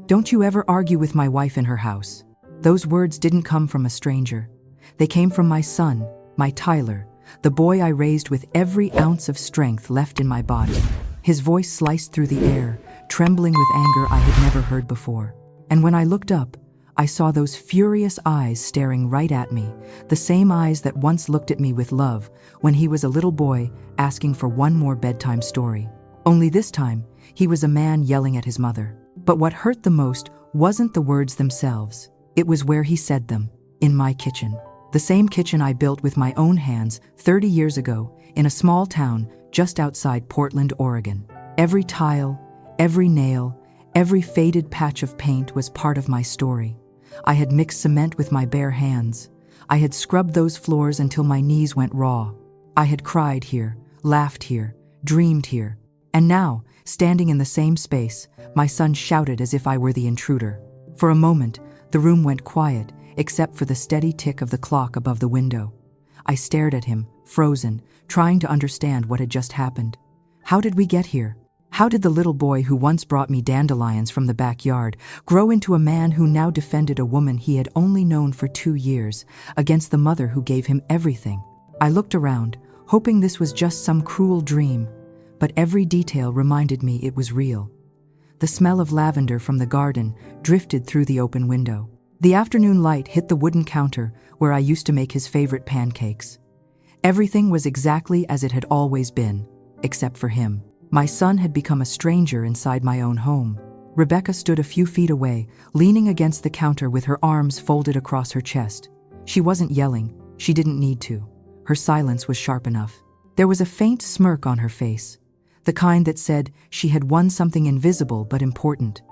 Don't you ever argue with my wife in her house. Those words didn't come from a stranger. They came from my son, my Tyler, the boy I raised with every ounce of strength left in my body. His voice sliced through the air, trembling with anger I had never heard before. And when I looked up, I saw those furious eyes staring right at me, the same eyes that once looked at me with love when he was a little boy asking for one more bedtime story. Only this time, he was a man yelling at his mother. But what hurt the most wasn't the words themselves. It was where he said them, in my kitchen. The same kitchen I built with my own hands 30 years ago in a small town just outside Portland, Oregon. Every tile, every nail, every faded patch of paint was part of my story. I had mixed cement with my bare hands. I had scrubbed those floors until my knees went raw. I had cried here, laughed here, dreamed here. And now, standing in the same space, my son shouted as if I were the intruder. For a moment, the room went quiet, except for the steady tick of the clock above the window. I stared at him, frozen, trying to understand what had just happened. How did we get here? How did the little boy who once brought me dandelions from the backyard grow into a man who now defended a woman he had only known for 2 years against the mother who gave him everything? I looked around, hoping this was just some cruel dream, but every detail reminded me it was real. The smell of lavender from the garden drifted through the open window. The afternoon light hit the wooden counter where I used to make his favorite pancakes. Everything was exactly as it had always been, except for him. My son had become a stranger inside my own home. Rebecca stood a few feet away, leaning against the counter with her arms folded across her chest. She wasn't yelling. She didn't need to. Her silence was sharp enough. There was a faint smirk on her face, the kind that said she had won something invisible but important.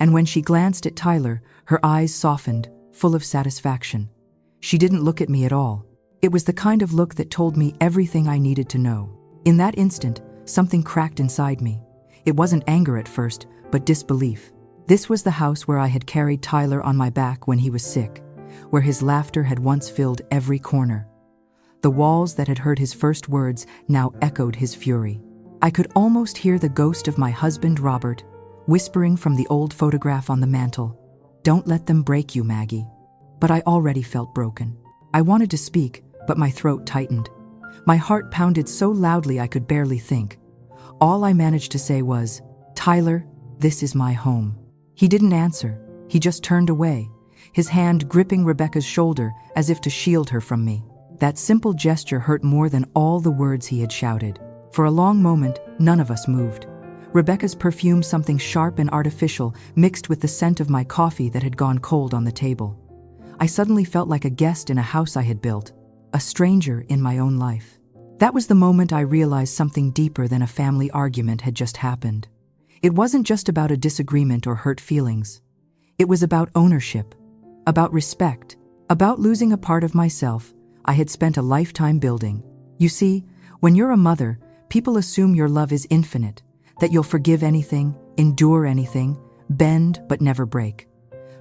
And when she glanced at Tyler, her eyes softened, full of satisfaction. She didn't look at me at all. It was the kind of look that told me everything I needed to know. In that instant, something cracked inside me. It wasn't anger at first, but disbelief. This was the house where I had carried Tyler on my back when he was sick, where his laughter had once filled every corner. The walls that had heard his first words now echoed his fury. I could almost hear the ghost of my husband, Robert, whispering from the old photograph on the mantel, "Don't let them break you, Maggie." But I already felt broken. I wanted to speak, but my throat tightened. My heart pounded so loudly I could barely think. All I managed to say was, "Tyler, this is my home." He didn't answer. He just turned away, his hand gripping Rebecca's shoulder as if to shield her from me. That simple gesture hurt more than all the words he had shouted. For a long moment, none of us moved. Rebecca's perfume, something sharp and artificial, mixed with the scent of my coffee that had gone cold on the table. I suddenly felt like a guest in a house I had built, a stranger in my own life. That was the moment I realized something deeper than a family argument had just happened. It wasn't just about a disagreement or hurt feelings. It was about ownership, about respect, about losing a part of myself I had spent a lifetime building. You see, when you're a mother, people assume your love is infinite, that you'll forgive anything, endure anything, bend but never break.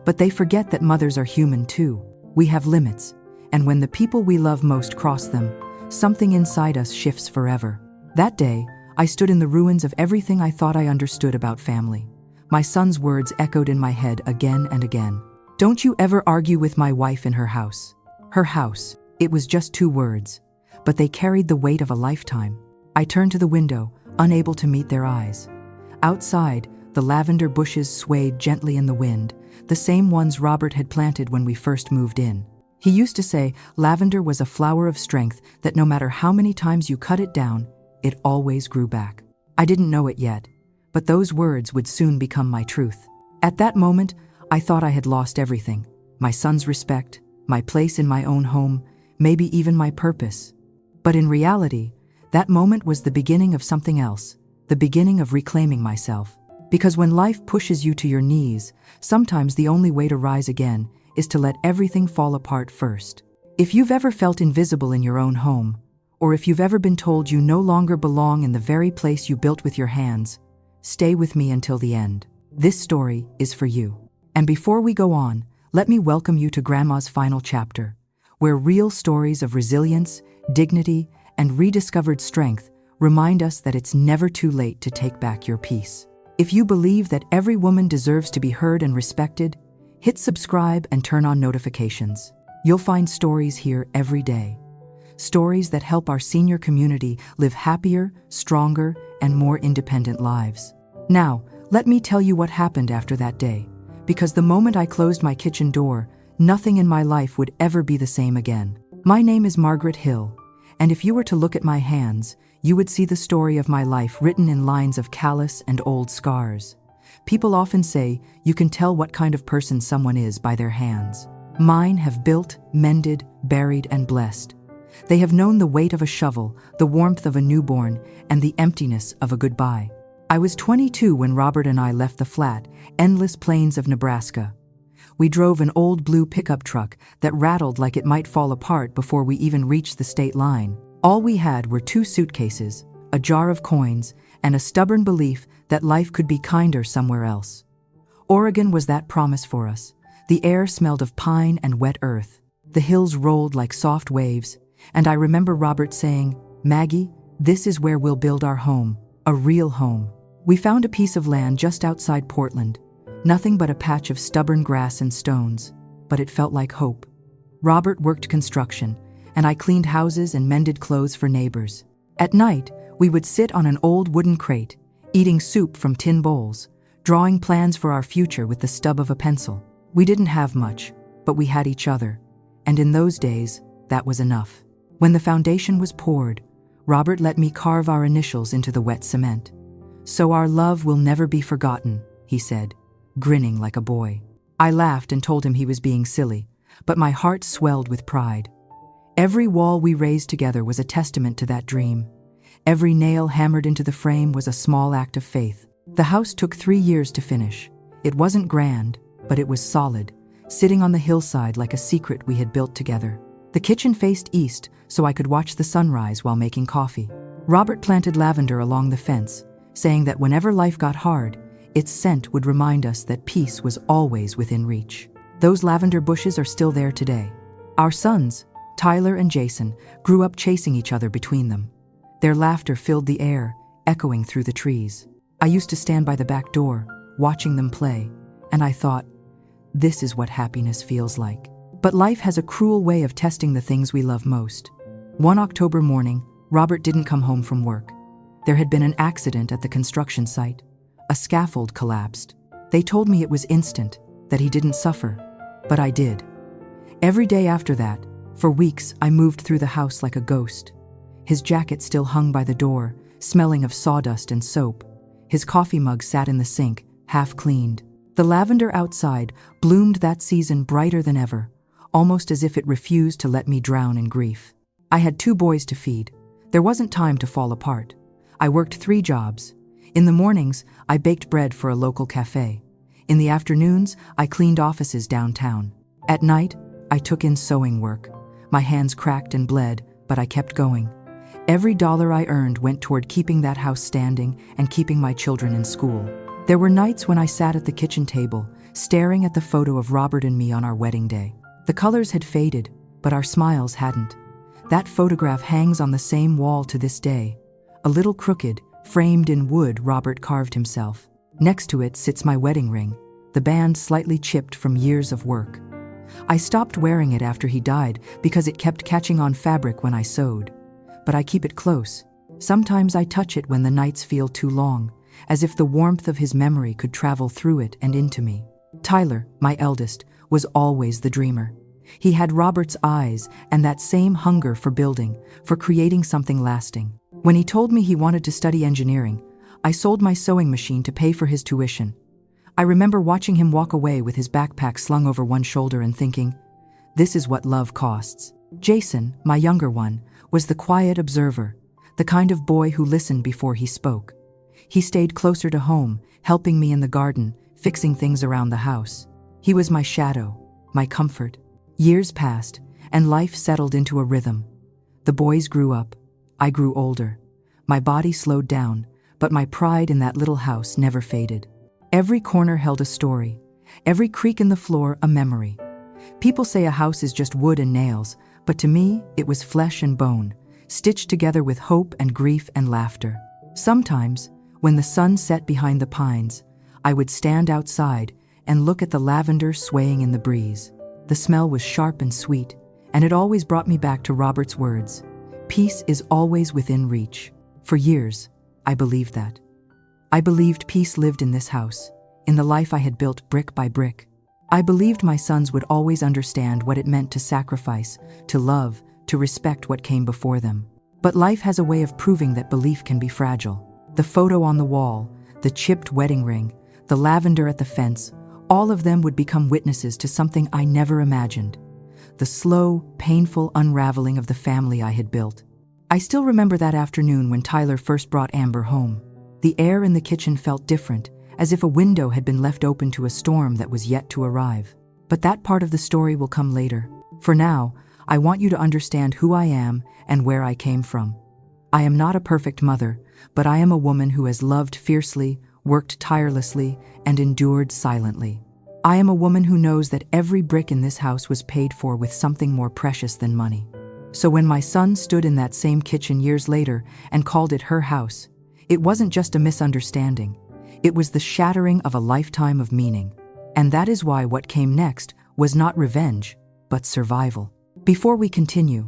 But they forget that mothers are human too. We have limits, and when the people we love most cross them, something inside us shifts forever. That day, I stood in the ruins of everything I thought I understood about family. My son's words echoed in my head again and again. "Don't you ever argue with my wife in her house." Her house. It was just 2 words, but they carried the weight of a lifetime. I turned to the window, unable to meet their eyes. Outside, the lavender bushes swayed gently in the wind, the same ones Robert had planted when we first moved in. He used to say lavender was a flower of strength that no matter how many times you cut it down, it always grew back. I didn't know it yet, but those words would soon become my truth. At that moment, I thought I had lost everything. My son's respect, my place in my own home, maybe even my purpose. But in reality, that moment was the beginning of something else, the beginning of reclaiming myself. Because when life pushes you to your knees, sometimes the only way to rise again is to let everything fall apart first. If you've ever felt invisible in your own home, or if you've ever been told you no longer belong in the very place you built with your hands, stay with me until the end. This story is for you. And before we go on, let me welcome you to Grandma's final chapter, where real stories of resilience, dignity, and rediscovered strength remind us that it's never too late to take back your peace. If you believe that every woman deserves to be heard and respected, hit subscribe and turn on notifications. You'll find stories here every day. Stories that help our senior community live happier, stronger, and more independent lives. Now, let me tell you what happened after that day, because the moment I closed my kitchen door, nothing in my life would ever be the same again. My name is Margaret Hill, and if you were to look at my hands, you would see the story of my life written in lines of callus and old scars. People often say you can tell what kind of person someone is by their hands. Mine have built, mended, buried, and blessed. They have known the weight of a shovel, the warmth of a newborn, and the emptiness of a goodbye. I was 22 when Robert and I left the flat, endless plains of Nebraska. We drove an old blue pickup truck that rattled like it might fall apart before we even reached the state line. All we had were 2 suitcases, a jar of coins, and a stubborn belief that life could be kinder somewhere else. Oregon was that promise for us. The air smelled of pine and wet earth. The hills rolled like soft waves, and I remember Robert saying, "Maggie, this is where we'll build our home, a real home." We found a piece of land just outside Portland, nothing but a patch of stubborn grass and stones, but it felt like hope. Robert worked construction, and I cleaned houses and mended clothes for neighbors. At night, we would sit on an old wooden crate, eating soup from tin bowls, drawing plans for our future with the stub of a pencil. We didn't have much, but we had each other, and in those days, that was enough. When the foundation was poured, Robert let me carve our initials into the wet cement. "So our love will never be forgotten," he said, grinning like a boy. I laughed and told him he was being silly, but my heart swelled with pride. Every wall we raised together was a testament to that dream. Every nail hammered into the frame was a small act of faith. The house took 3 years to finish. It wasn't grand, but it was solid, sitting on the hillside like a secret we had built together. The kitchen faced east, so I could watch the sunrise while making coffee. Robert planted lavender along the fence, saying that whenever life got hard, its scent would remind us that peace was always within reach. Those lavender bushes are still there today. Our sons, Tyler and Jason, grew up chasing each other between them. Their laughter filled the air, echoing through the trees. I used to stand by the back door, watching them play, and I thought, this is what happiness feels like. But life has a cruel way of testing the things we love most. One October morning, Robert didn't come home from work. There had been an accident at the construction site. A scaffold collapsed. They told me it was instant, that he didn't suffer, but I did. Every day after that, for weeks, I moved through the house like a ghost. His jacket still hung by the door, smelling of sawdust and soap. His coffee mug sat in the sink, half cleaned. The lavender outside bloomed that season brighter than ever, almost as if it refused to let me drown in grief. I had 2 boys to feed. There wasn't time to fall apart. I worked 3 jobs. In the mornings, I baked bread for a local cafe. In the afternoons, I cleaned offices downtown. At night, I took in sewing work. My hands cracked and bled, but I kept going. Every dollar I earned went toward keeping that house standing and keeping my children in school. There were nights when I sat at the kitchen table, staring at the photo of Robert and me on our wedding day. The colors had faded, but our smiles hadn't. That photograph hangs on the same wall to this day. A little crooked, framed in wood Robert carved himself. Next to it sits my wedding ring, the band slightly chipped from years of work. I stopped wearing it after he died because it kept catching on fabric when I sewed. But I keep it close. Sometimes I touch it when the nights feel too long, as if the warmth of his memory could travel through it and into me. Tyler, my eldest, was always the dreamer. He had Robert's eyes and that same hunger for building, for creating something lasting. When he told me he wanted to study engineering, I sold my sewing machine to pay for his tuition. I remember watching him walk away with his backpack slung over one shoulder and thinking, this is what love costs. Jason, my younger one, was the quiet observer, the kind of boy who listened before he spoke. He stayed closer to home, helping me in the garden, fixing things around the house. He was my shadow, my comfort. Years passed, and life settled into a rhythm. The boys grew up. I grew older. My body slowed down, but my pride in that little house never faded. Every corner held a story, every creak in the floor a memory. People say a house is just wood and nails, but to me, it was flesh and bone, stitched together with hope and grief and laughter. Sometimes, When the sun set behind the pines, I would stand outside and look at the lavender swaying in the breeze. The smell was sharp and sweet, and it always brought me back to Robert's words, "Peace is always within reach." For years, I believed that. I believed peace lived in this house, in the life I had built brick by brick. I believed my sons would always understand what it meant to sacrifice, to love, to respect what came before them. But life has a way of proving that belief can be fragile. The photo on the wall, the chipped wedding ring, the lavender at the fence, all of them would become witnesses to something I never imagined. The slow, painful unraveling of the family I had built. I still remember that afternoon when Tyler first brought Amber home. The air in the kitchen felt different, as if a window had been left open to a storm that was yet to arrive. But that part of the story will come later. For now, I want you to understand who I am and where I came from. I am not a perfect mother, but I am a woman who has loved fiercely, worked tirelessly, and endured silently. I am a woman who knows that every brick in this house was paid for with something more precious than money. So when my son stood in that same kitchen years later and called it her house, it wasn't just a misunderstanding. It was the shattering of a lifetime of meaning. And that is why what came next was not revenge, but survival. Before we continue,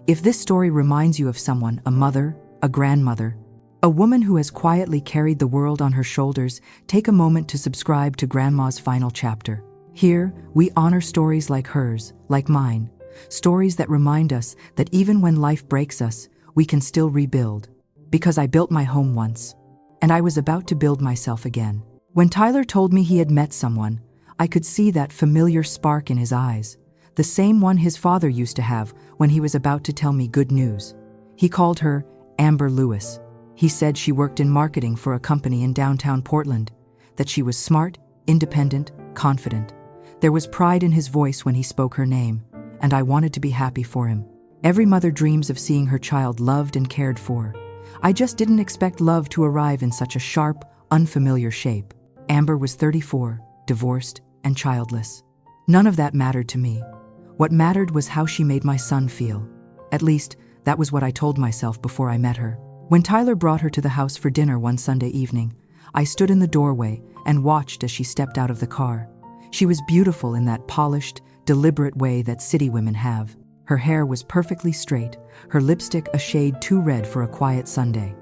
if this story reminds you of someone, a mother, a grandmother, a woman who has quietly carried the world on her shoulders, take a moment to subscribe to Grandma's Final Chapter. Here, we honor stories like hers, like mine, stories that remind us that even when life breaks us, we can still rebuild. Because I built my home once, and I was about to build myself again. When Tyler told me he had met someone, I could see that familiar spark in his eyes, the same one his father used to have when he was about to tell me good news. He called her Amber Lewis. He said she worked in marketing for a company in downtown Portland, that she was smart, independent, confident. There was pride in his voice when he spoke her name, and I wanted to be happy for him. Every mother dreams of seeing her child loved and cared for. I just didn't expect love to arrive in such a sharp, unfamiliar shape. Amber was 34, divorced, and childless. None of that mattered to me. What mattered was how she made my son feel. At least, that was what I told myself before I met her. When Tyler brought her to the house for dinner one Sunday evening, I stood in the doorway and watched as she stepped out of the car. She was beautiful in that polished, deliberate way that city women have. Her hair was perfectly straight, her lipstick a shade too red for a quiet Sunday.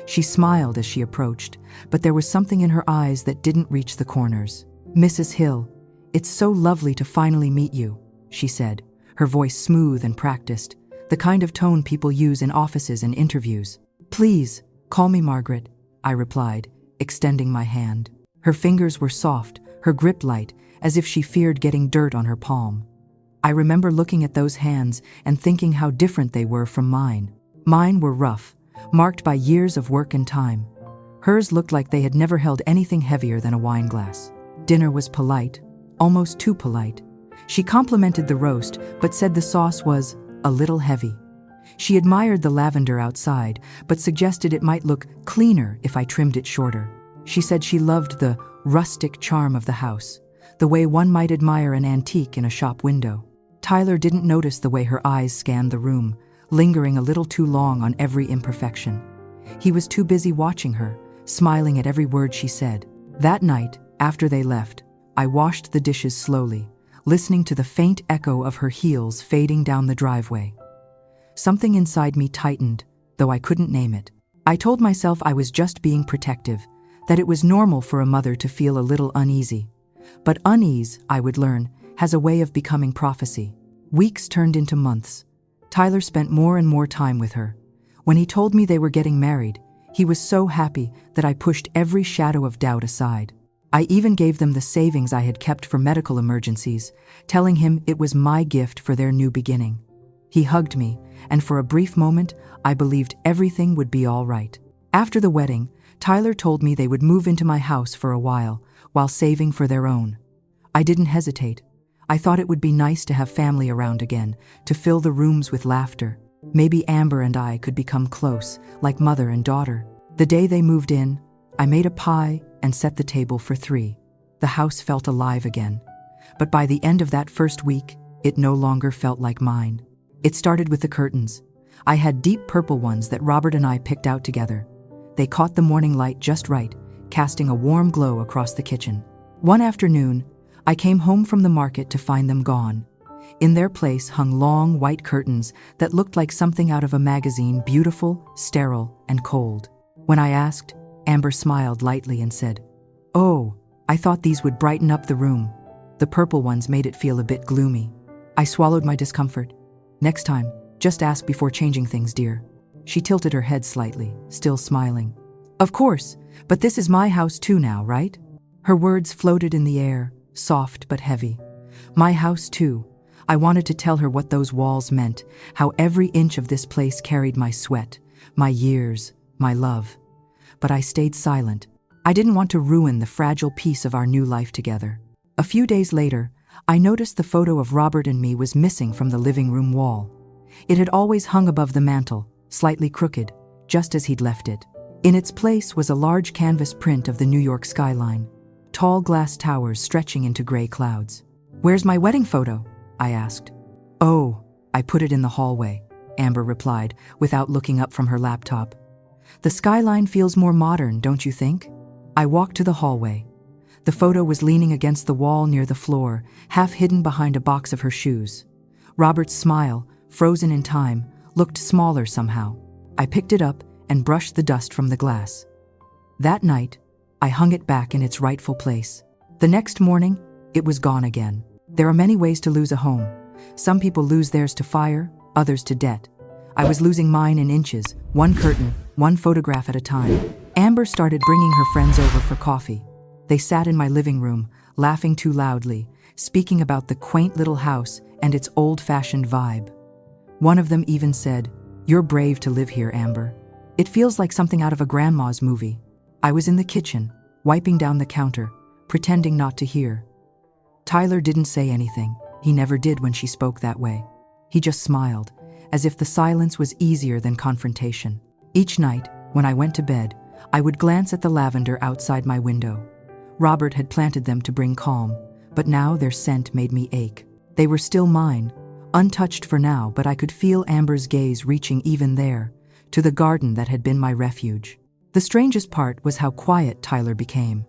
She smiled as she approached, but there was something in her eyes that didn't reach the corners. "Mrs. Hill, it's so lovely to finally meet you," she said, her voice smooth and practiced, the kind of tone people use in offices and interviews. "Please, call me Margaret," I replied, extending my hand. Her fingers were soft, her grip light, as if she feared getting dirt on her palm. I remember looking at those hands and thinking how different they were from mine. Mine were rough, marked by years of work and time. Hers looked like they had never held anything heavier than a wine glass. Dinner was polite, almost too polite. She complimented the roast, but said the sauce was a little heavy. She admired the lavender outside, but suggested it might look cleaner if I trimmed it shorter. She said she loved the rustic charm of the house, the way one might admire an antique in a shop window. Tyler didn't notice the way her eyes scanned the room, lingering a little too long on every imperfection. He was too busy watching her, smiling at every word she said. That night, after they left, I washed the dishes slowly, listening to the faint echo of her heels fading down the driveway. Something inside me tightened, though I couldn't name it. I told myself I was just being protective, that it was normal for a mother to feel a little uneasy. But unease, I would learn, has a way of becoming prophecy. Weeks turned into months. Tyler spent more and more time with her. When he told me they were getting married, he was so happy that I pushed every shadow of doubt aside. I even gave them the savings I had kept for medical emergencies, telling him it was my gift for their new beginning. He hugged me, and for a brief moment, I believed everything would be all right. After the wedding, Tyler told me they would move into my house for a while saving for their own. I didn't hesitate. I thought it would be nice to have family around again, to fill the rooms with laughter. Maybe Amber and I could become close, like mother and daughter. The day they moved in, I made a pie and set the table for 3. The house felt alive again. But by the end of that first week, it no longer felt like mine. It started with the curtains. I had deep purple ones that Robert and I picked out together. They caught the morning light just right, casting a warm glow across the kitchen. One afternoon, I came home from the market to find them gone. In their place hung long white curtains that looked like something out of a magazine, beautiful, sterile, and cold. When I asked, Amber smiled lightly and said, "Oh, I thought these would brighten up the room." The purple ones made it feel a bit gloomy. I swallowed my discomfort. "Next time, just ask before changing things, dear." She tilted her head slightly, still smiling. "Of course, but this is my house too now, right?" Her words floated in the air, soft but heavy. My house too. I wanted to tell her what those walls meant, how every inch of this place carried my sweat, my years, my love. But I stayed silent. I didn't want to ruin the fragile piece of our new life together. A few days later, I noticed the photo of Robert and me was missing from the living room wall. It had always hung above the mantel, slightly crooked, just as he'd left it. In its place was a large canvas print of the New York skyline, tall glass towers stretching into gray clouds. "Where's my wedding photo?" I asked. "Oh, I put it in the hallway," Amber replied, without looking up from her laptop. "The skyline feels more modern, don't you think?" I walked to the hallway. The photo was leaning against the wall near the floor, half hidden behind a box of her shoes. Robert's smile, frozen in time, looked smaller somehow. I picked it up and brushed the dust from the glass. That night, I hung it back in its rightful place. The next morning, it was gone again. There are many ways to lose a home. Some people lose theirs to fire, others to debt. I was losing mine in inches, one curtain, one photograph at a time. Amber started bringing her friends over for coffee. They sat in my living room, laughing too loudly, speaking about the quaint little house and its old-fashioned vibe. One of them even said, "You're brave to live here, Amber. It feels like something out of a grandma's movie." I was in the kitchen, wiping down the counter, pretending not to hear. Tyler didn't say anything. He never did when she spoke that way. He just smiled, as if the silence was easier than confrontation. Each night, when I went to bed, I would glance at the lavender outside my window. Robert had planted them to bring calm, but now their scent made me ache. They were still mine, untouched for now, but I could feel Amber's gaze reaching even there, to the garden that had been my refuge. The strangest part was how quiet Tyler became.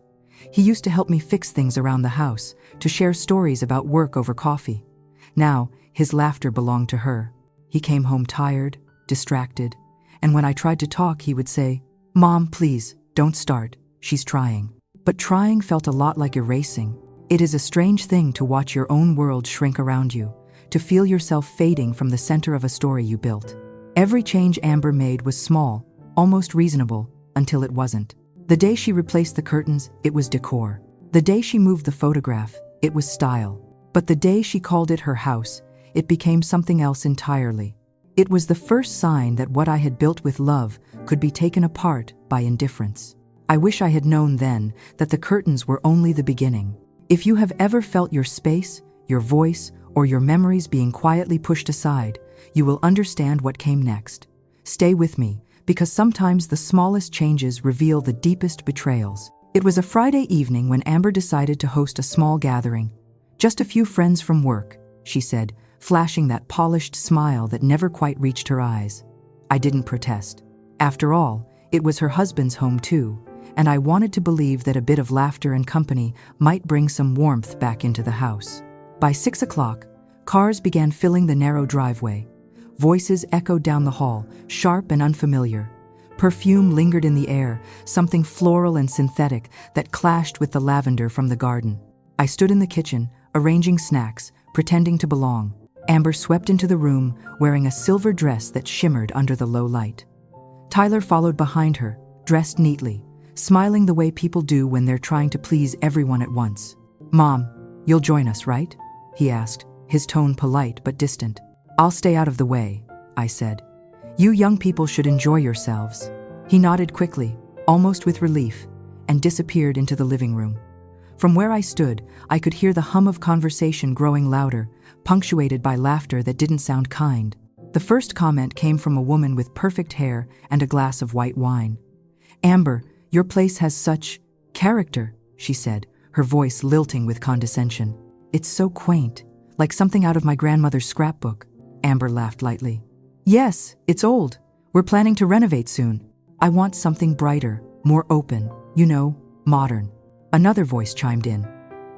He used to help me fix things around the house, to share stories about work over coffee. Now, his laughter belonged to her. He came home tired, distracted, and when I tried to talk, he would say, "Mom, please, don't start. She's trying." But trying felt a lot like erasing. It is a strange thing to watch your own world shrink around you, to feel yourself fading from the center of a story you built. Every change Amber made was small, almost reasonable, until it wasn't. The day she replaced the curtains, it was decor. The day she moved the photograph, it was style. But the day she called it her house, it became something else entirely. It was the first sign that what I had built with love could be taken apart by indifference. I wish I had known then that the curtains were only the beginning. If you have ever felt your space, your voice, or your memories being quietly pushed aside, you will understand what came next. Stay with me, because sometimes the smallest changes reveal the deepest betrayals. It was a Friday evening when Amber decided to host a small gathering. "Just a few friends from work," she said, flashing that polished smile that never quite reached her eyes. I didn't protest. After all, it was her husband's home too, and I wanted to believe that a bit of laughter and company might bring some warmth back into the house. By 6 o'clock, cars began filling the narrow driveway. Voices echoed down the hall, sharp and unfamiliar. Perfume lingered in the air, something floral and synthetic that clashed with the lavender from the garden. I stood in the kitchen, arranging snacks, pretending to belong. Amber swept into the room, wearing a silver dress that shimmered under the low light. Tyler followed behind her, dressed neatly, smiling the way people do when they're trying to please everyone at once. "Mom, you'll join us, right?" he asked, his tone polite but distant. "I'll stay out of the way," I said. "You young people should enjoy yourselves." He nodded quickly, almost with relief, and disappeared into the living room. From where I stood, I could hear the hum of conversation growing louder, punctuated by laughter that didn't sound kind. The first comment came from a woman with perfect hair and a glass of white wine. "Amber, your place has such character," she said, her voice lilting with condescension. "It's so quaint, like something out of my grandmother's scrapbook." Amber laughed lightly. "Yes, it's old. We're planning to renovate soon." I want something brighter, more open, modern. Another voice chimed in.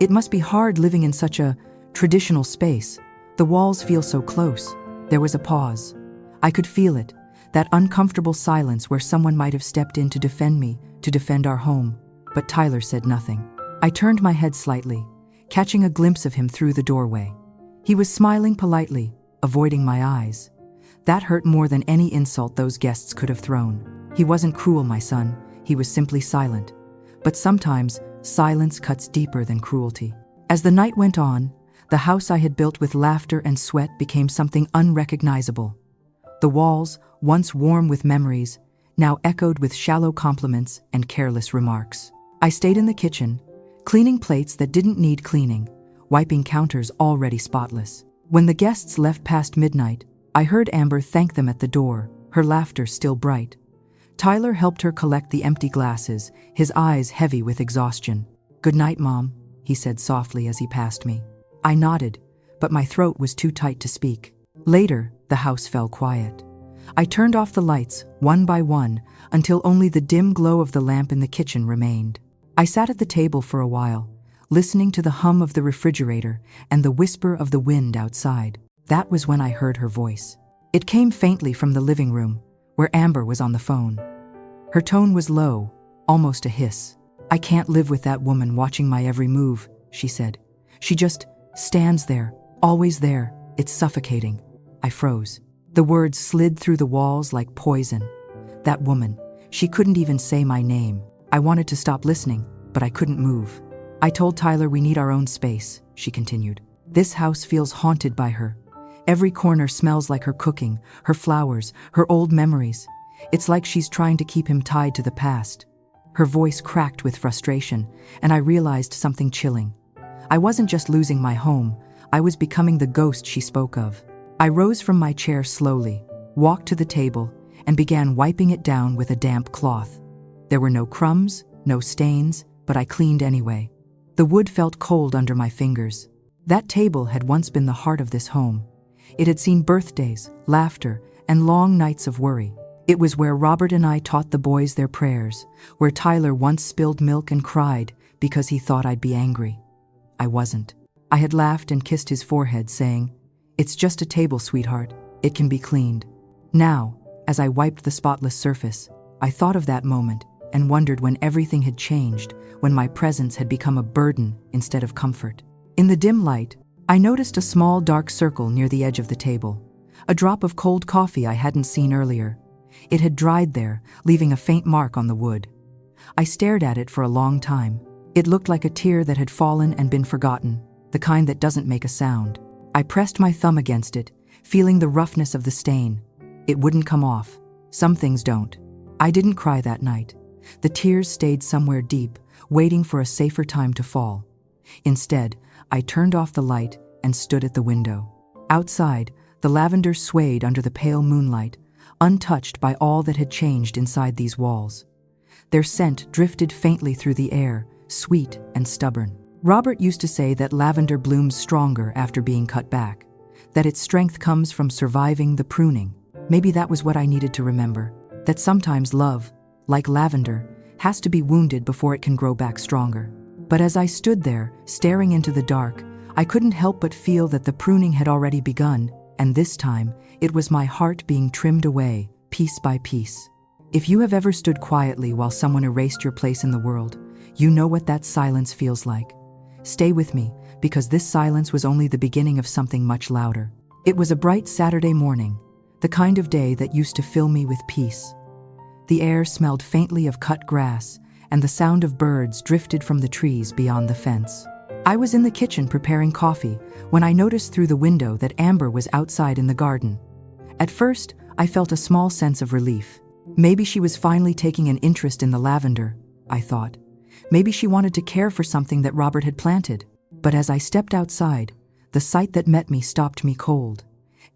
It must be hard living in such a traditional space. The walls feel so close. There was a pause. I could feel it, that uncomfortable silence where someone might have stepped in to defend me, to defend our home. But Tyler said nothing. I turned my head slightly, catching a glimpse of him through the doorway. He was smiling politely, avoiding my eyes. That hurt more than any insult those guests could have thrown. He wasn't cruel, my son. He was simply silent. But sometimes, silence cuts deeper than cruelty. As the night went on, the house I had built with laughter and sweat became something unrecognizable. The walls, once warm with memories, now echoed with shallow compliments and careless remarks. I stayed in the kitchen, cleaning plates that didn't need cleaning, wiping counters already spotless. When the guests left past midnight, I heard Amber thank them at the door, her laughter still bright. Tyler helped her collect the empty glasses, his eyes heavy with exhaustion. "Good night, Mom," he said softly as he passed me. I nodded, but my throat was too tight to speak. Later, the house fell quiet. I turned off the lights, one by one, until only the dim glow of the lamp in the kitchen remained. I sat at the table for a while, listening to the hum of the refrigerator and the whisper of the wind outside. That was when I heard her voice. It came faintly from the living room, where Amber was on the phone. Her tone was low, almost a hiss. "I can't live with that woman watching my every move," she said. "She just stands there, always there. It's suffocating." I froze. The words slid through the walls like poison. That woman, she couldn't even say my name. I wanted to stop listening, but I couldn't move. "I told Tyler we need our own space," she continued. "This house feels haunted by her. Every corner smells like her cooking, her flowers, her old memories. It's like she's trying to keep him tied to the past." Her voice cracked with frustration, and I realized something chilling. I wasn't just losing my home, I was becoming the ghost she spoke of. I rose from my chair slowly, walked to the table, and began wiping it down with a damp cloth. There were no crumbs, no stains, but I cleaned anyway. The wood felt cold under my fingers. That table had once been the heart of this home. It had seen birthdays, laughter, and long nights of worry. It was where Robert and I taught the boys their prayers, where Tyler once spilled milk and cried because he thought I'd be angry. I wasn't. I had laughed and kissed his forehead, saying, "It's just a table, sweetheart. It can be cleaned." Now, as I wiped the spotless surface, I thought of that moment and wondered when everything had changed, when my presence had become a burden instead of comfort. In the dim light, I noticed a small dark circle near the edge of the table, a drop of cold coffee I hadn't seen earlier. It had dried there, leaving a faint mark on the wood. I stared at it for a long time. It looked like a tear that had fallen and been forgotten, the kind that doesn't make a sound. I pressed my thumb against it, feeling the roughness of the stain. It wouldn't come off. Some things don't. I didn't cry that night. The tears stayed somewhere deep, waiting for a safer time to fall. Instead, I turned off the light and stood at the window. Outside, the lavender swayed under the pale moonlight, untouched by all that had changed inside these walls. Their scent drifted faintly through the air, sweet and stubborn. Robert used to say that lavender blooms stronger after being cut back, that its strength comes from surviving the pruning. Maybe that was what I needed to remember, that sometimes love, like lavender, has to be wounded before it can grow back stronger. But as I stood there, staring into the dark, I couldn't help but feel that the pruning had already begun, and this time, it was my heart being trimmed away, piece by piece. If you have ever stood quietly while someone erased your place in the world, you know what that silence feels like. Stay with me, because this silence was only the beginning of something much louder. It was a bright Saturday morning, the kind of day that used to fill me with peace. The air smelled faintly of cut grass, and the sound of birds drifted from the trees beyond the fence. I was in the kitchen preparing coffee when I noticed through the window that Amber was outside in the garden. At first, I felt a small sense of relief. Maybe she was finally taking an interest in the lavender, I thought. Maybe she wanted to care for something that Robert had planted. But as I stepped outside, the sight that met me stopped me cold.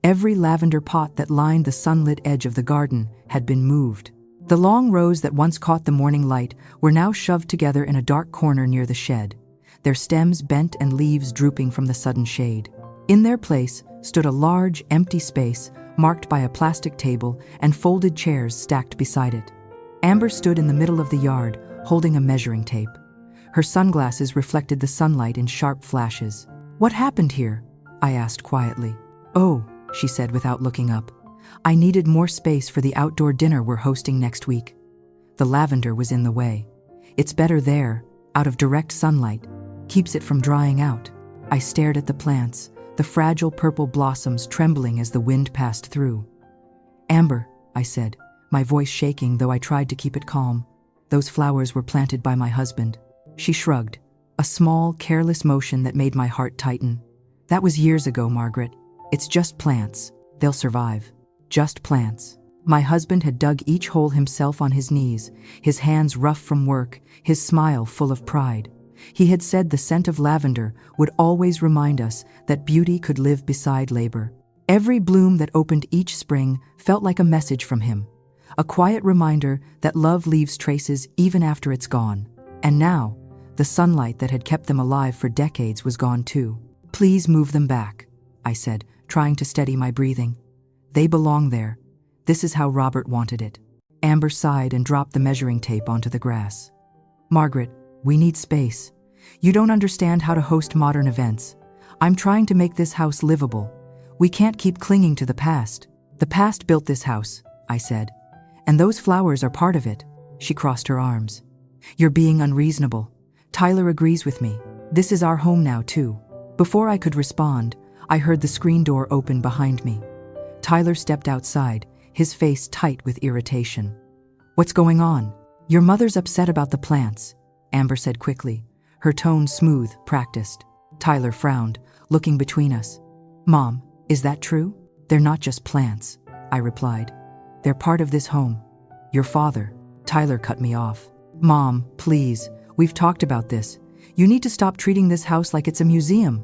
Every lavender pot that lined the sunlit edge of the garden had been moved. The long rows that once caught the morning light were now shoved together in a dark corner near the shed, their stems bent and leaves drooping from the sudden shade. In their place stood a large, empty space marked by a plastic table and folded chairs stacked beside it. Amber stood in the middle of the yard, holding a measuring tape. Her sunglasses reflected the sunlight in sharp flashes. "What happened here?" I asked quietly. "Oh," she said without looking up. "I needed more space for the outdoor dinner we're hosting next week. The lavender was in the way. It's better there, out of direct sunlight. Keeps it from drying out." I stared at the plants, the fragile purple blossoms trembling as the wind passed through. "Amber," I said, my voice shaking though I tried to keep it calm. "Those flowers were planted by my husband." She shrugged, a small, careless motion that made my heart tighten. "That was years ago, Margaret. It's just plants. They'll survive. Just plants." My husband had dug each hole himself on his knees, his hands rough from work, his smile full of pride. He had said the scent of lavender would always remind us that beauty could live beside labor. Every bloom that opened each spring felt like a message from him, a quiet reminder that love leaves traces even after it's gone. And now, the sunlight that had kept them alive for decades was gone too. "Please move them back," I said, trying to steady my breathing. "They belong there. This is how Robert wanted it." Amber sighed and dropped the measuring tape onto the grass. "Margaret, we need space. You don't understand how to host modern events. I'm trying to make this house livable. We can't keep clinging to the past. The past built this house," I said. "And those flowers are part of it." She crossed her arms. "You're being unreasonable. Tyler agrees with me. This is our home now, too." Before I could respond, I heard the screen door open behind me. Tyler stepped outside, his face tight with irritation. "What's going on?" "Your mother's upset about the plants," Amber said quickly, her tone smooth, practiced. Tyler frowned, looking between us. "Mom, is that true?" "They're not just plants," I replied. "They're part of this home. Your father." Tyler cut me off. "Mom, please, we've talked about this. You need to stop treating this house like it's a museum."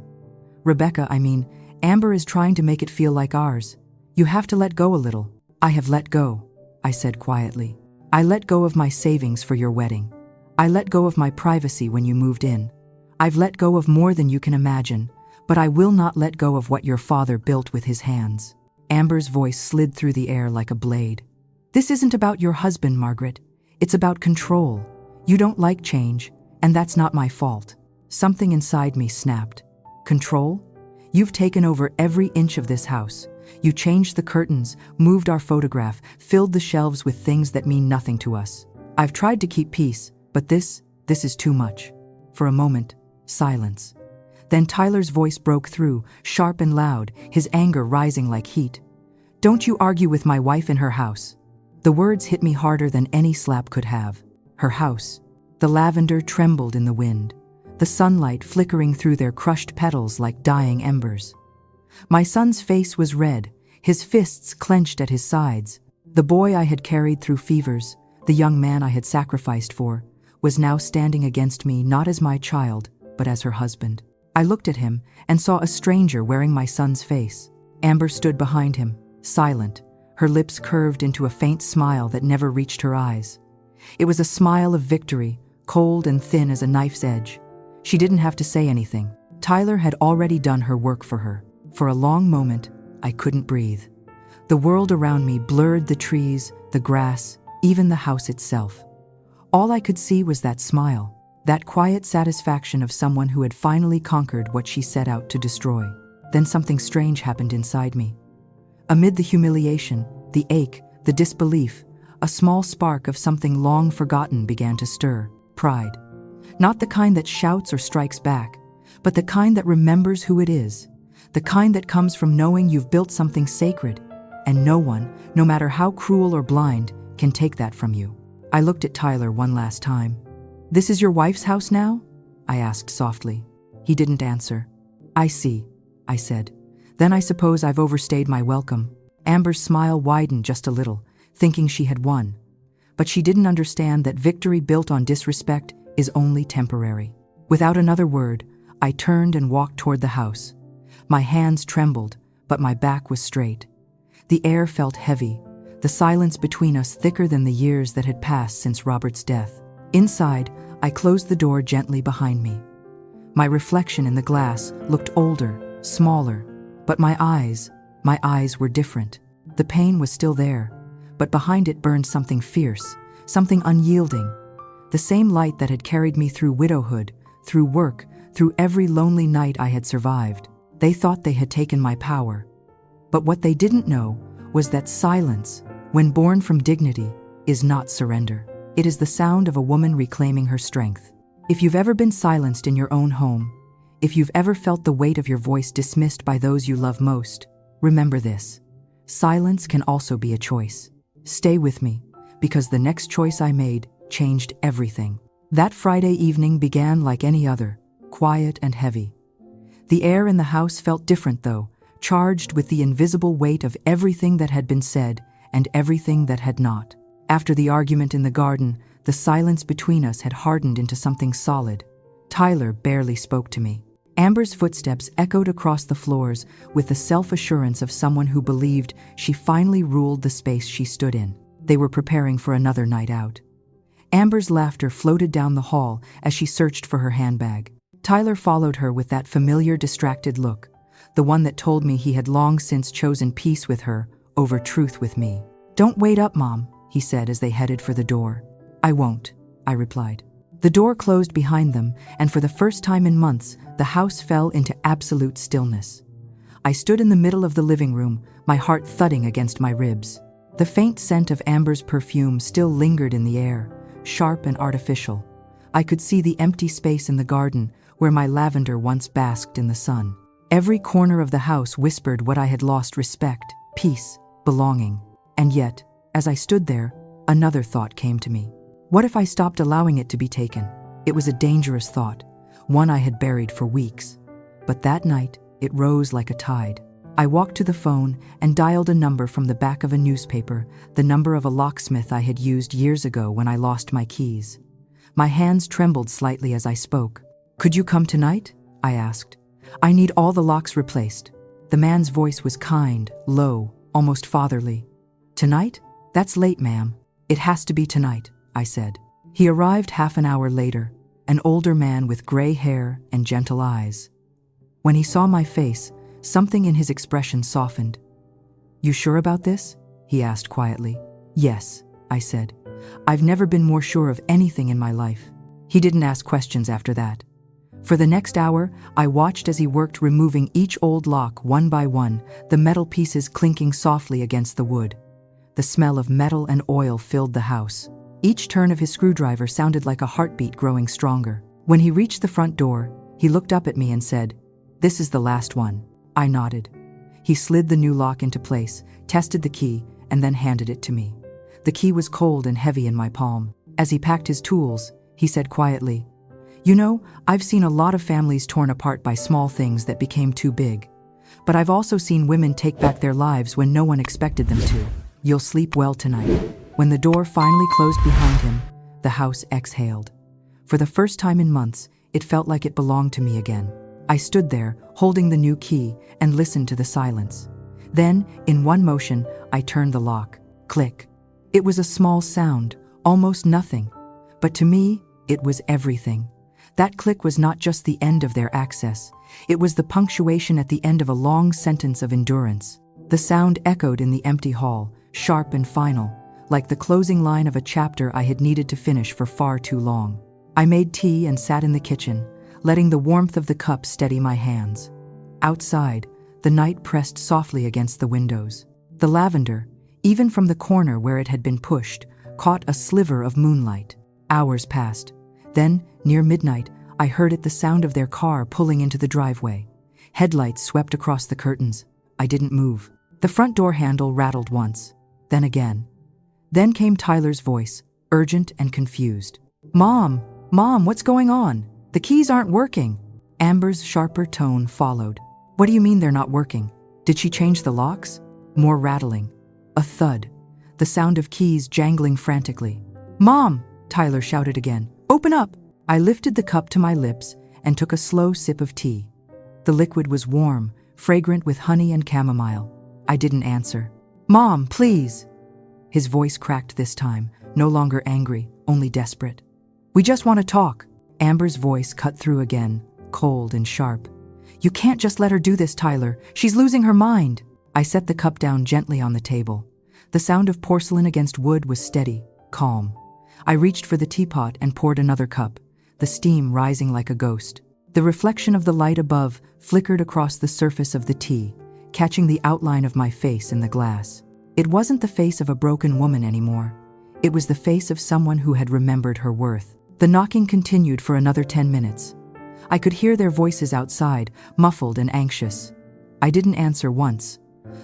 Amber is trying to make it feel like ours. You have to let go a little." "I have let go," I said quietly. "I let go of my savings for your wedding. I let go of my privacy when you moved in. I've let go of more than you can imagine, but I will not let go of what your father built with his hands." Amber's voice slid through the air like a blade. "This isn't about your husband, Margaret. It's about control. You don't like change, and that's not my fault." Something inside me snapped. "Control? You've taken over every inch of this house. You changed the curtains, moved our photograph, filled the shelves with things that mean nothing to us. I've tried to keep peace, but this is too much." For a moment, silence. Then Tyler's voice broke through, sharp and loud, his anger rising like heat. "Don't you argue with my wife in her house." The words hit me harder than any slap could have. Her house. The lavender trembled in the wind, the sunlight flickering through their crushed petals like dying embers. My son's face was red, his fists clenched at his sides. The boy I had carried through fevers, the young man I had sacrificed for, was now standing against me not as my child, but as her husband. I looked at him and saw a stranger wearing my son's face. Amber stood behind him, silent, her lips curved into a faint smile that never reached her eyes. It was a smile of victory, cold and thin as a knife's edge. She didn't have to say anything. Tyler had already done her work for her. For a long moment, I couldn't breathe. The world around me blurred, the trees, the grass, even the house itself. All I could see was that smile, that quiet satisfaction of someone who had finally conquered what she set out to destroy. Then something strange happened inside me. Amid the humiliation, the ache, the disbelief, a small spark of something long forgotten began to stir. Pride. Not the kind that shouts or strikes back, but the kind that remembers who it is. The kind that comes from knowing you've built something sacred, and no one, no matter how cruel or blind, can take that from you. I looked at Tyler one last time. "This is your wife's house now?" I asked softly. He didn't answer. "I see," I said. "Then I suppose I've overstayed my welcome." Amber's smile widened just a little, thinking she had won. But she didn't understand that victory built on disrespect is only temporary. Without another word, I turned and walked toward the house. My hands trembled, but my back was straight. The air felt heavy, the silence between us thicker than the years that had passed since Robert's death. Inside, I closed the door gently behind me. My reflection in the glass looked older, smaller, but my eyes were different. The pain was still there, but behind it burned something fierce, something unyielding. The same light that had carried me through widowhood, through work, through every lonely night I had survived. They thought they had taken my power. But what they didn't know was that silence, when born from dignity, is not surrender. It is the sound of a woman reclaiming her strength. If you've ever been silenced in your own home, if you've ever felt the weight of your voice dismissed by those you love most, remember this. Silence can also be a choice. Stay with me, because the next choice I made changed everything. That Friday evening began like any other, quiet and heavy. The air in the house felt different though, charged with the invisible weight of everything that had been said and everything that had not. After the argument in the garden, the silence between us had hardened into something solid. Tyler barely spoke to me. Amber's footsteps echoed across the floors with the self-assurance of someone who believed she finally ruled the space she stood in. They were preparing for another night out. Amber's laughter floated down the hall as she searched for her handbag. Tyler followed her with that familiar distracted look, the one that told me he had long since chosen peace with her over truth with me. "Don't wait up, Mom," he said as they headed for the door. "I won't," I replied. The door closed behind them, and for the first time in months, the house fell into absolute stillness. I stood in the middle of the living room, my heart thudding against my ribs. The faint scent of Amber's perfume still lingered in the air, sharp and artificial. I could see the empty space in the garden where my lavender once basked in the sun. Every corner of the house whispered what I had lost: respect, peace, belonging. And yet, as I stood there, another thought came to me. What if I stopped allowing it to be taken? It was a dangerous thought, one I had buried for weeks. But that night, it rose like a tide. I walked to the phone and dialed a number from the back of a newspaper, the number of a locksmith I had used years ago when I lost my keys. My hands trembled slightly as I spoke. "Could you come tonight?" I asked. "I need all the locks replaced." The man's voice was kind, low, almost fatherly. "Tonight? That's late, ma'am. It has to be tonight," I said. He arrived half an hour later, an older man with gray hair and gentle eyes. When he saw my face, something in his expression softened. "You sure about this?" he asked quietly. "Yes," I said. "I've never been more sure of anything in my life." He didn't ask questions after that. For the next hour, I watched as he worked removing each old lock one by one, the metal pieces clinking softly against the wood. The smell of metal and oil filled the house. Each turn of his screwdriver sounded like a heartbeat growing stronger. When he reached the front door, he looked up at me and said, "This is the last one." I nodded. He slid the new lock into place, tested the key, and then handed it to me. The key was cold and heavy in my palm. As he packed his tools, he said quietly, "You know, I've seen a lot of families torn apart by small things that became too big. But I've also seen women take back their lives when no one expected them to. You'll sleep well tonight." When the door finally closed behind him, the house exhaled. For the first time in months, it felt like it belonged to me again. I stood there, holding the new key, and listened to the silence. Then, in one motion, I turned the lock. Click. It was a small sound, almost nothing. But to me, it was everything. That click was not just the end of their access. It was the punctuation at the end of a long sentence of endurance. The sound echoed in the empty hall, sharp and final, like the closing line of a chapter I had needed to finish for far too long. I made tea and sat in the kitchen, letting the warmth of the cup steady my hands. Outside, the night pressed softly against the windows. The lavender, even from the corner where it had been pushed, caught a sliver of moonlight. Hours passed. Then, near midnight, I heard the sound of their car pulling into the driveway. Headlights swept across the curtains. I didn't move. The front door handle rattled once, then again. Then came Tyler's voice, urgent and confused. Mom, what's going on? The keys aren't working." Amber's sharper tone followed. "What do you mean they're not working? Did she change the locks?" More rattling. A thud. The sound of keys jangling frantically. "Mom!" Tyler shouted again. "Open up!" I lifted the cup to my lips and took a slow sip of tea. The liquid was warm, fragrant with honey and chamomile. I didn't answer. "Mom, please!" His voice cracked this time, no longer angry, only desperate. "We just want to talk." Amber's voice cut through again, cold and sharp. "You can't just let her do this, Tyler. She's losing her mind." I set the cup down gently on the table. The sound of porcelain against wood was steady, calm. I reached for the teapot and poured another cup, the steam rising like a ghost. The reflection of the light above flickered across the surface of the tea, catching the outline of my face in the glass. It wasn't the face of a broken woman anymore. It was the face of someone who had remembered her worth. The knocking continued for another 10 minutes. I could hear their voices outside, muffled and anxious. I didn't answer once.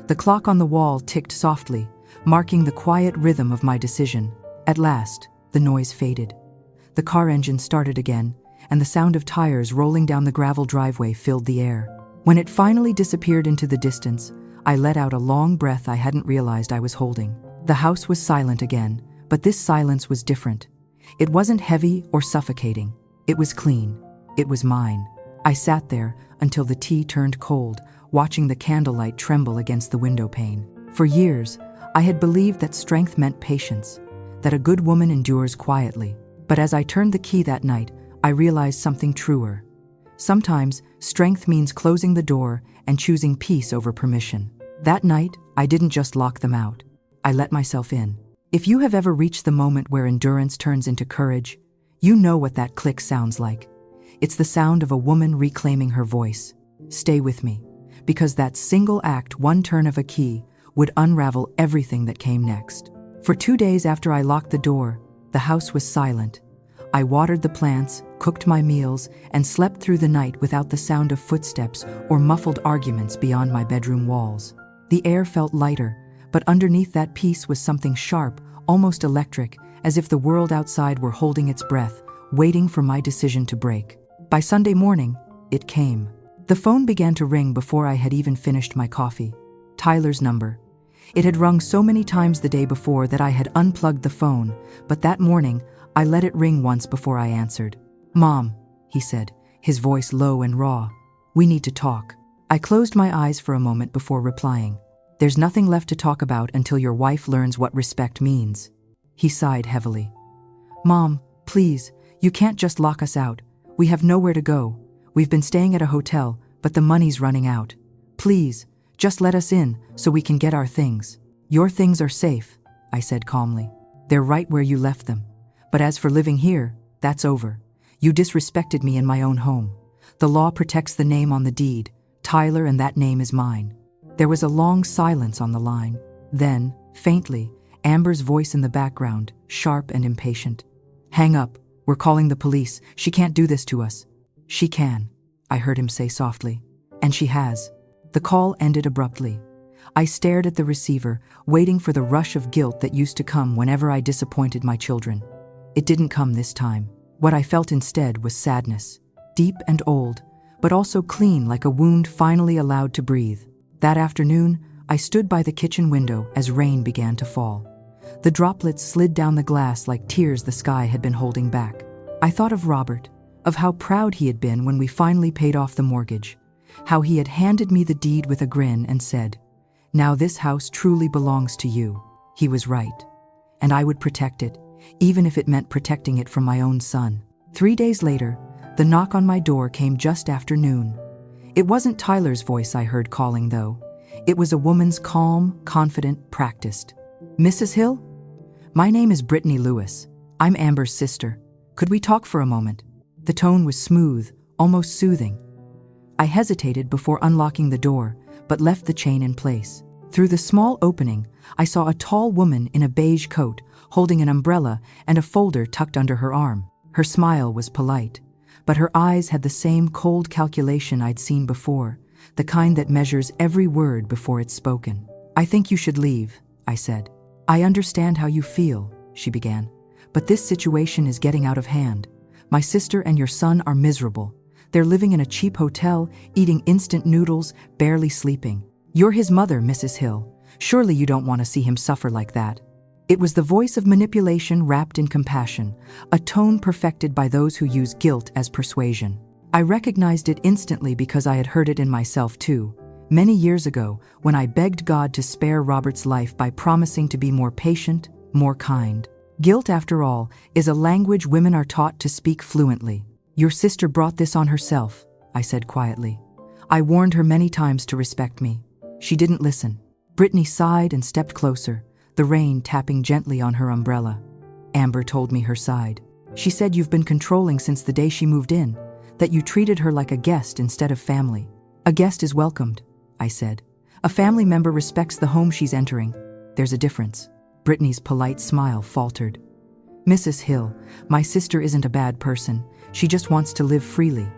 The clock on the wall ticked softly, marking the quiet rhythm of my decision. At last, the noise faded. The car engine started again, and the sound of tires rolling down the gravel driveway filled the air. When it finally disappeared into the distance, I let out a long breath I hadn't realized I was holding. The house was silent again, but this silence was different. It wasn't heavy or suffocating. It was clean. It was mine. I sat there until the tea turned cold, watching the candlelight tremble against the window pane. For years, I had believed that strength meant patience, that a good woman endures quietly. But as I turned the key that night, I realized something truer. Sometimes, strength means closing the door and choosing peace over permission. That night, I didn't just lock them out. I let myself in. If you have ever reached the moment where endurance turns into courage, you know what that click sounds like. It's the sound of a woman reclaiming her voice. Stay with me, because that single act, one turn of a key, would unravel everything that came next. For 2 days after I locked the door, the house was silent. I watered the plants, cooked my meals, and slept through the night without the sound of footsteps or muffled arguments beyond my bedroom walls. The air felt lighter, but underneath that peace was something sharp, almost electric, as if the world outside were holding its breath, waiting for my decision to break. By Sunday morning, it came. The phone began to ring before I had even finished my coffee. Tyler's number. It had rung so many times the day before that I had unplugged the phone, but that morning, I let it ring once before I answered. "Mom," he said, his voice low and raw. "We need to talk." I closed my eyes for a moment before replying. "There's nothing left to talk about until your wife learns what respect means." He sighed heavily. "Mom, please, you can't just lock us out. We have nowhere to go. We've been staying at a hotel, but the money's running out. Please, just let us in so we can get our things." "Your things are safe," I said calmly. "They're right where you left them. But as for living here, that's over. You disrespected me in my own home. The law protects the name on the deed, Tyler, and that name is mine." There was a long silence on the line. Then, faintly, Amber's voice in the background, sharp and impatient. "Hang up. We're calling the police. She can't do this to us." "She can," I heard him say softly. "And she has." The call ended abruptly. I stared at the receiver, waiting for the rush of guilt that used to come whenever I disappointed my children. It didn't come this time. What I felt instead was sadness, deep and old, but also clean, like a wound finally allowed to breathe. That afternoon, I stood by the kitchen window as rain began to fall. The droplets slid down the glass like tears the sky had been holding back. I thought of Robert, of how proud he had been when we finally paid off the mortgage, how he had handed me the deed with a grin and said, "Now this house truly belongs to you." He was right. And I would protect it, even if it meant protecting it from my own son. 3 days later, the knock on my door came just after noon. It wasn't Tyler's voice I heard calling, though. It was a woman's, calm, confident, practiced. "Mrs. Hill? My name is Brittany Lewis. I'm Amber's sister. Could we talk for a moment?" The tone was smooth, almost soothing. I hesitated before unlocking the door, but left the chain in place. Through the small opening, I saw a tall woman in a beige coat, holding an umbrella and a folder tucked under her arm. Her smile was polite, but her eyes had the same cold calculation I'd seen before, the kind that measures every word before it's spoken. "I think you should leave," I said. "I understand how you feel," she began, "but this situation is getting out of hand. My sister and your son are miserable. They're living in a cheap hotel, eating instant noodles, barely sleeping. You're his mother, Mrs. Hill. Surely you don't want to see him suffer like that." It was the voice of manipulation wrapped in compassion, a tone perfected by those who use guilt as persuasion. I recognized it instantly because I had heard it in myself too, many years ago when I begged God to spare Robert's life by promising to be more patient, more kind. Guilt, after all, is a language women are taught to speak fluently. "Your sister brought this on herself," I said quietly. "I warned her many times to respect me. She didn't listen." Brittany sighed and stepped closer, the rain tapping gently on her umbrella. Amber told me her side. She said you've been controlling since the day she moved in, that you treated her like a guest instead of family. A guest is welcomed, I said. A family member respects the home she's entering. There's a difference. Brittany's polite smile faltered. Mrs. Hill, my sister isn't a bad person. She just wants to live freely.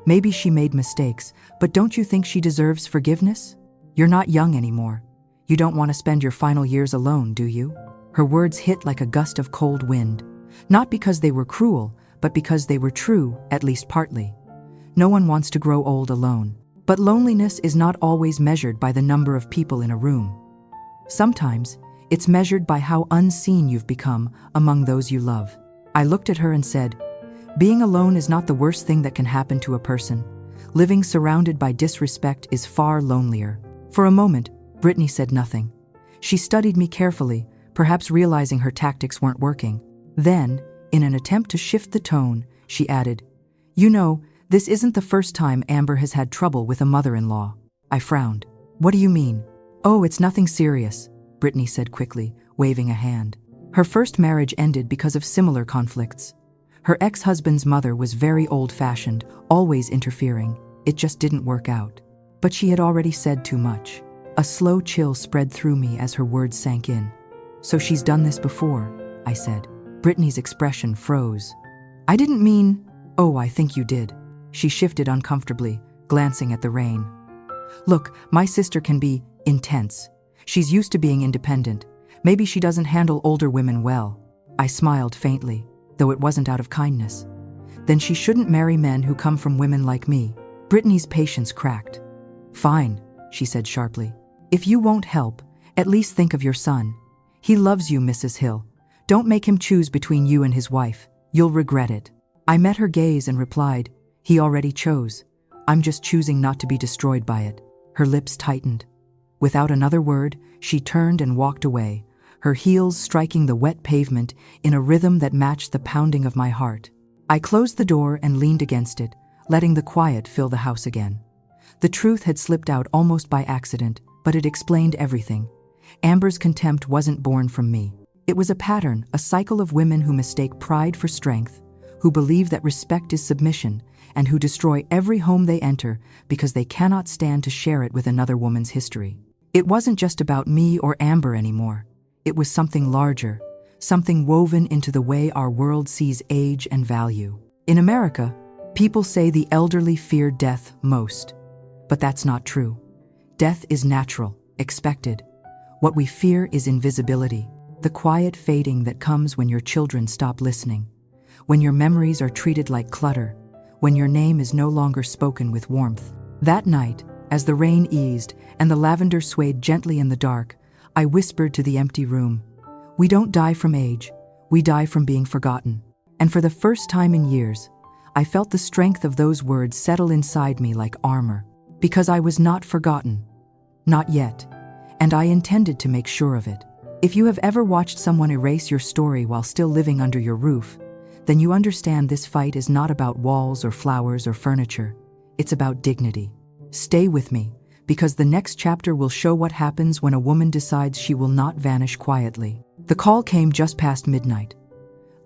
Maybe she made mistakes, but don't you think she deserves forgiveness? You're not young anymore. You don't want to spend your final years alone, do you? Her words hit like a gust of cold wind. Not because they were cruel, but because they were true, at least partly. No one wants to grow old alone. But loneliness is not always measured by the number of people in a room. Sometimes, it's measured by how unseen you've become among those you love. I looked at her and said, being alone is not the worst thing that can happen to a person. Living surrounded by disrespect is far lonelier. For a moment, Brittany said nothing. She studied me carefully, perhaps realizing her tactics weren't working. Then, in an attempt to shift the tone, she added, you know, this isn't the first time Amber has had trouble with a mother-in-law. I frowned. What do you mean? Oh, it's nothing serious, Brittany said quickly, waving a hand. Her first marriage ended because of similar conflicts. Her ex-husband's mother was very old-fashioned, always interfering. It just didn't work out. But she had already said too much. A slow chill spread through me as her words sank in. So she's done this before, I said. Brittany's expression froze. I didn't mean, oh, I think you did. She shifted uncomfortably, glancing at the rain. Look, my sister can be intense. She's used to being independent. Maybe she doesn't handle older women well. I smiled faintly, though it wasn't out of kindness. Then she shouldn't marry men who come from women like me. Brittany's patience cracked. Fine, she said sharply. If you won't help, at least think of your son. He loves you, Mrs. Hill. Don't make him choose between you and his wife. You'll regret it. I met her gaze and replied, he already chose. I'm just choosing not to be destroyed by it. Her lips tightened. Without another word, she turned and walked away, her heels striking the wet pavement in a rhythm that matched the pounding of my heart. I closed the door and leaned against it, letting the quiet fill the house again. The truth had slipped out almost by accident, but it explained everything. Amber's contempt wasn't born from me. It was a pattern, a cycle of women who mistake pride for strength, who believe that respect is submission, and who destroy every home they enter because they cannot stand to share it with another woman's history. It wasn't just about me or Amber anymore. It was something larger, something woven into the way our world sees age and value. In America, people say the elderly fear death most. But that's not true. Death is natural, expected. What we fear is invisibility, the quiet fading that comes when your children stop listening, when your memories are treated like clutter, when your name is no longer spoken with warmth. That night, as the rain eased and the lavender swayed gently in the dark, I whispered to the empty room, we don't die from age, we die from being forgotten. And for the first time in years, I felt the strength of those words settle inside me like armor, because I was not forgotten. Not yet. And I intended to make sure of it. If you have ever watched someone erase your story while still living under your roof, then you understand this fight is not about walls or flowers or furniture. It's about dignity. Stay with me, because the next chapter will show what happens when a woman decides she will not vanish quietly. The call came just past midnight.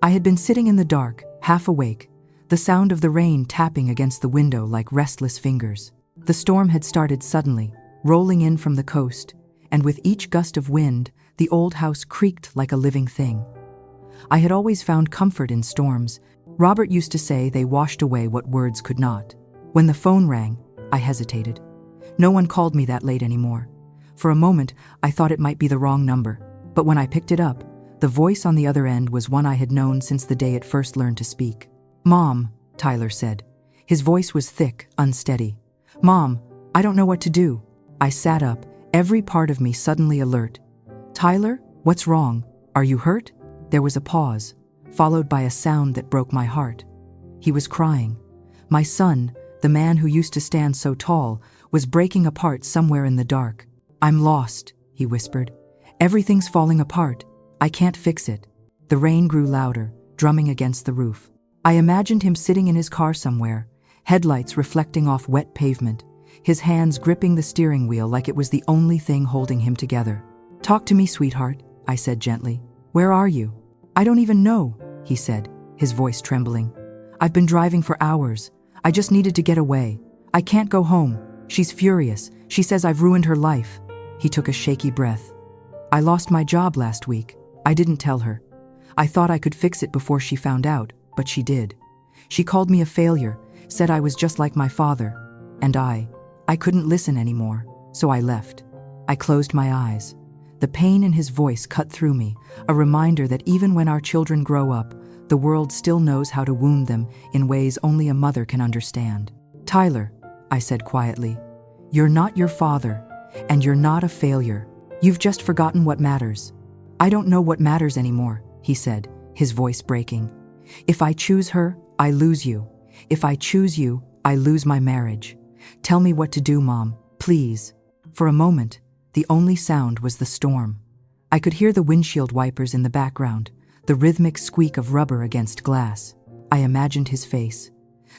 I had been sitting in the dark, half awake, the sound of the rain tapping against the window like restless fingers. The storm had started suddenly, rolling in from the coast, and with each gust of wind, the old house creaked like a living thing. I had always found comfort in storms. Robert used to say they washed away what words could not. When the phone rang, I hesitated. No one called me that late anymore. For a moment, I thought it might be the wrong number. But when I picked it up, the voice on the other end was one I had known since the day it first learned to speak. Mom, Tyler said. His voice was thick, unsteady. Mom, I don't know what to do. I sat up, every part of me suddenly alert. Tyler, what's wrong? Are you hurt? There was a pause, followed by a sound that broke my heart. He was crying. My son, the man who used to stand so tall, was breaking apart somewhere in the dark. I'm lost, he whispered. Everything's falling apart. I can't fix it. The rain grew louder, drumming against the roof. I imagined him sitting in his car somewhere, headlights reflecting off wet pavement, his hands gripping the steering wheel like it was the only thing holding him together. Talk to me, sweetheart, I said gently. Where are you? I don't even know, he said, his voice trembling. I've been driving for hours. I just needed to get away. I can't go home. She's furious. She says I've ruined her life. He took a shaky breath. I lost my job last week. I didn't tell her. I thought I could fix it before she found out, but she did. She called me a failure, said I was just like my father. And I couldn't listen anymore, so I left. I closed my eyes. The pain in his voice cut through me, a reminder that even when our children grow up, the world still knows how to wound them in ways only a mother can understand. Tyler, I said quietly, you're not your father, and you're not a failure. You've just forgotten what matters. I don't know what matters anymore, he said, his voice breaking. If I choose her, I lose you. If I choose you, I lose my marriage. Tell me what to do, Mom, please. For a moment, the only sound was the storm. I could hear the windshield wipers in the background, the rhythmic squeak of rubber against glass. I imagined his face,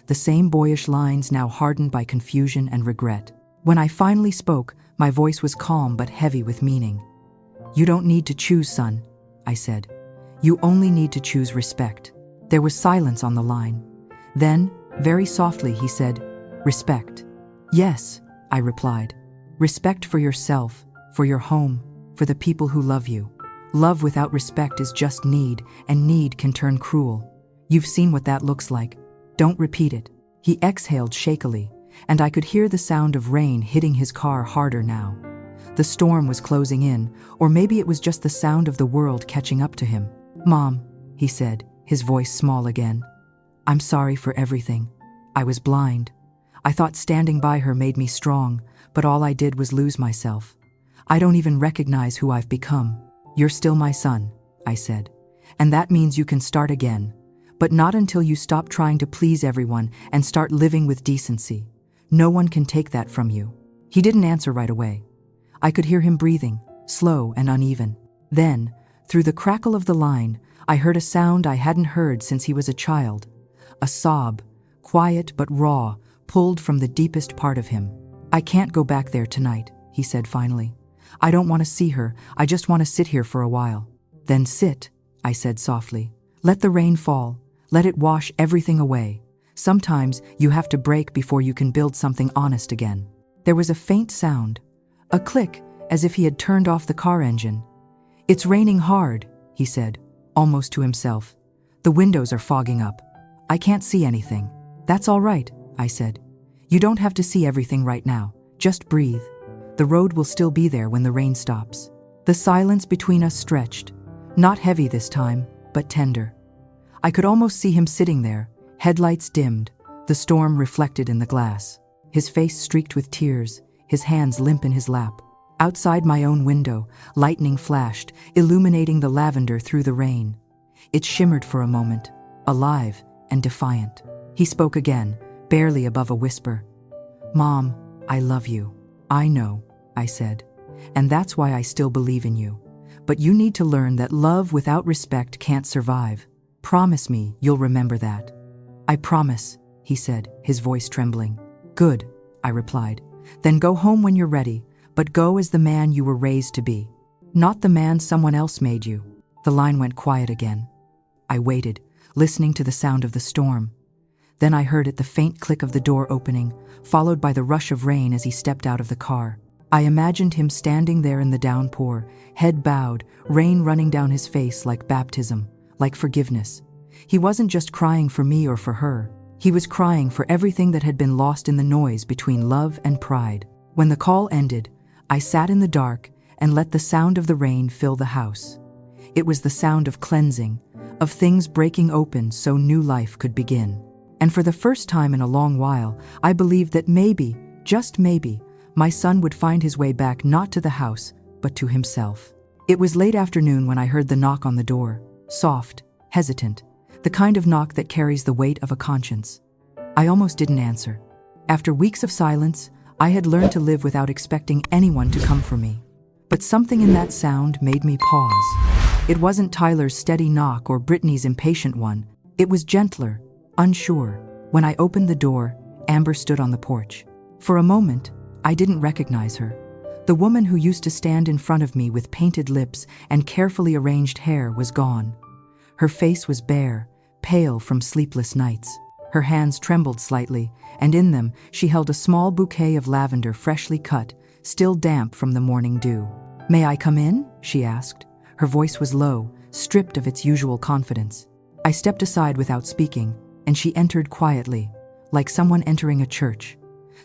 the same boyish lines now hardened by confusion and regret. When I finally spoke, my voice was calm but heavy with meaning. You don't need to choose, son, I said. You only need to choose respect. There was silence on the line. Then, very softly, he said, respect. Yes, I replied. Respect for yourself, for your home, for the people who love you. Love without respect is just need, and need can turn cruel. You've seen what that looks like. Don't repeat it. He exhaled shakily, and I could hear the sound of rain hitting his car harder now. The storm was closing in, or maybe it was just the sound of the world catching up to him. Mom, he said, his voice small again. I'm sorry for everything. I was blind. I thought standing by her made me strong, but all I did was lose myself. I don't even recognize who I've become. You're still my son, I said, and that means you can start again, but not until you stop trying to please everyone and start living with decency. No one can take that from you. He didn't answer right away. I could hear him breathing, slow and uneven. Then, through the crackle of the line, I heard a sound I hadn't heard since he was a child. A sob, quiet but raw, pulled from the deepest part of him. I can't go back there tonight, he said finally. I don't want to see her, I just want to sit here for a while. Then sit, I said softly. Let the rain fall, let it wash everything away. Sometimes you have to break before you can build something honest again. There was a faint sound, a click, as if he had turned off the car engine. It's raining hard, he said, almost to himself. The windows are fogging up. I can't see anything. That's all right, I said. You don't have to see everything right now. Just breathe. The road will still be there when the rain stops. The silence between us stretched, not heavy this time, but tender. I could almost see him sitting there, headlights dimmed, the storm reflected in the glass. His face streaked with tears, his hands limp in his lap. Outside my own window, lightning flashed, illuminating the lavender through the rain. It shimmered for a moment, alive and defiant. He spoke again, barely above a whisper. Mom, I love you. I know, I said, and that's why I still believe in you. But you need to learn that love without respect can't survive. Promise me you'll remember that. I promise, he said, his voice trembling. Good, I replied. Then go home when you're ready, but go as the man you were raised to be, not the man someone else made you. The line went quiet again. I waited, listening to the sound of the storm. Then I heard the faint click of the door opening, followed by the rush of rain as he stepped out of the car. I imagined him standing there in the downpour, head bowed, rain running down his face like baptism, like forgiveness. He wasn't just crying for me or for her. He was crying for everything that had been lost in the noise between love and pride. When the call ended, I sat in the dark and let the sound of the rain fill the house. It was the sound of cleansing, of things breaking open so new life could begin. And for the first time in a long while, I believed that maybe, just maybe, my son would find his way back not to the house, but to himself. It was late afternoon when I heard the knock on the door, soft, hesitant, the kind of knock that carries the weight of a conscience. I almost didn't answer. After weeks of silence, I had learned to live without expecting anyone to come for me. But something in that sound made me pause. It wasn't Tyler's steady knock or Brittany's impatient one. It was gentler, unsure. When I opened the door, Amber stood on the porch. For a moment, I didn't recognize her. The woman who used to stand in front of me with painted lips and carefully arranged hair was gone. Her face was bare, pale from sleepless nights. Her hands trembled slightly, and in them she held a small bouquet of lavender freshly cut, still damp from the morning dew. "May I come in?" she asked. Her voice was low, stripped of its usual confidence. I stepped aside without speaking, and she entered quietly, like someone entering a church.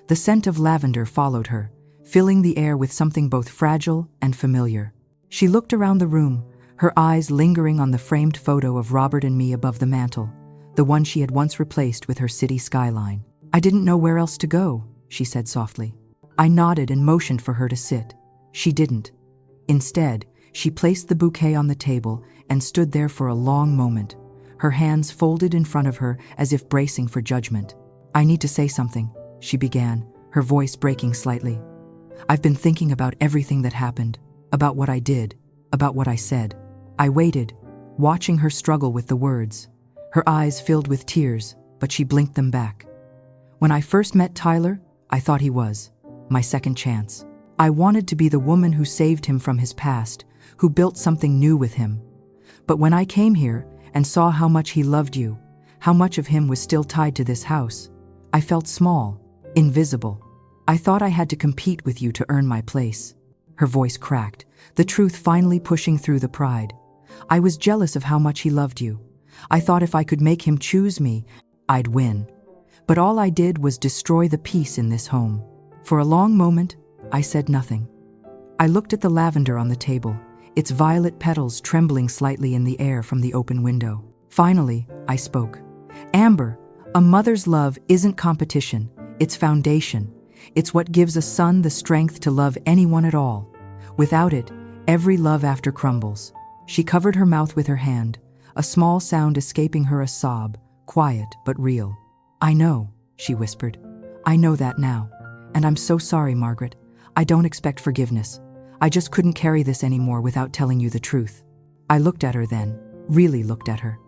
The scent of lavender followed her, filling the air with something both fragile and familiar. She looked around the room, her eyes lingering on the framed photo of Robert and me above the mantel, the one she had once replaced with her city skyline. "I didn't know where else to go," she said softly. I nodded and motioned for her to sit. She didn't. Instead, she placed the bouquet on the table and stood there for a long moment, her hands folded in front of her as if bracing for judgment. "I need to say something," she began, her voice breaking slightly. "I've been thinking about everything that happened, about what I did, about what I said." I waited, watching her struggle with the words. Her eyes filled with tears, but she blinked them back. "When I first met Tyler, I thought he was my second chance. I wanted to be the woman who saved him from his past, who built something new with him. But when I came here and saw how much he loved you, how much of him was still tied to this house, I felt small, invisible. I thought I had to compete with you to earn my place." Her voice cracked, the truth finally pushing through the pride. "I was jealous of how much he loved you. I thought if I could make him choose me, I'd win. But all I did was destroy the peace in this home." For a long moment, I said nothing. I looked at the lavender on the table, its violet petals trembling slightly in the air from the open window. Finally, I spoke. "Amber, a mother's love isn't competition, it's foundation. It's what gives a son the strength to love anyone at all. Without it, every love after crumbles." She covered her mouth with her hand, a small sound escaping her, a sob, quiet but real. "I know," she whispered. "I know that now. And I'm so sorry, Margaret. I don't expect forgiveness. I just couldn't carry this anymore without telling you the truth." I looked at her then, really looked at her.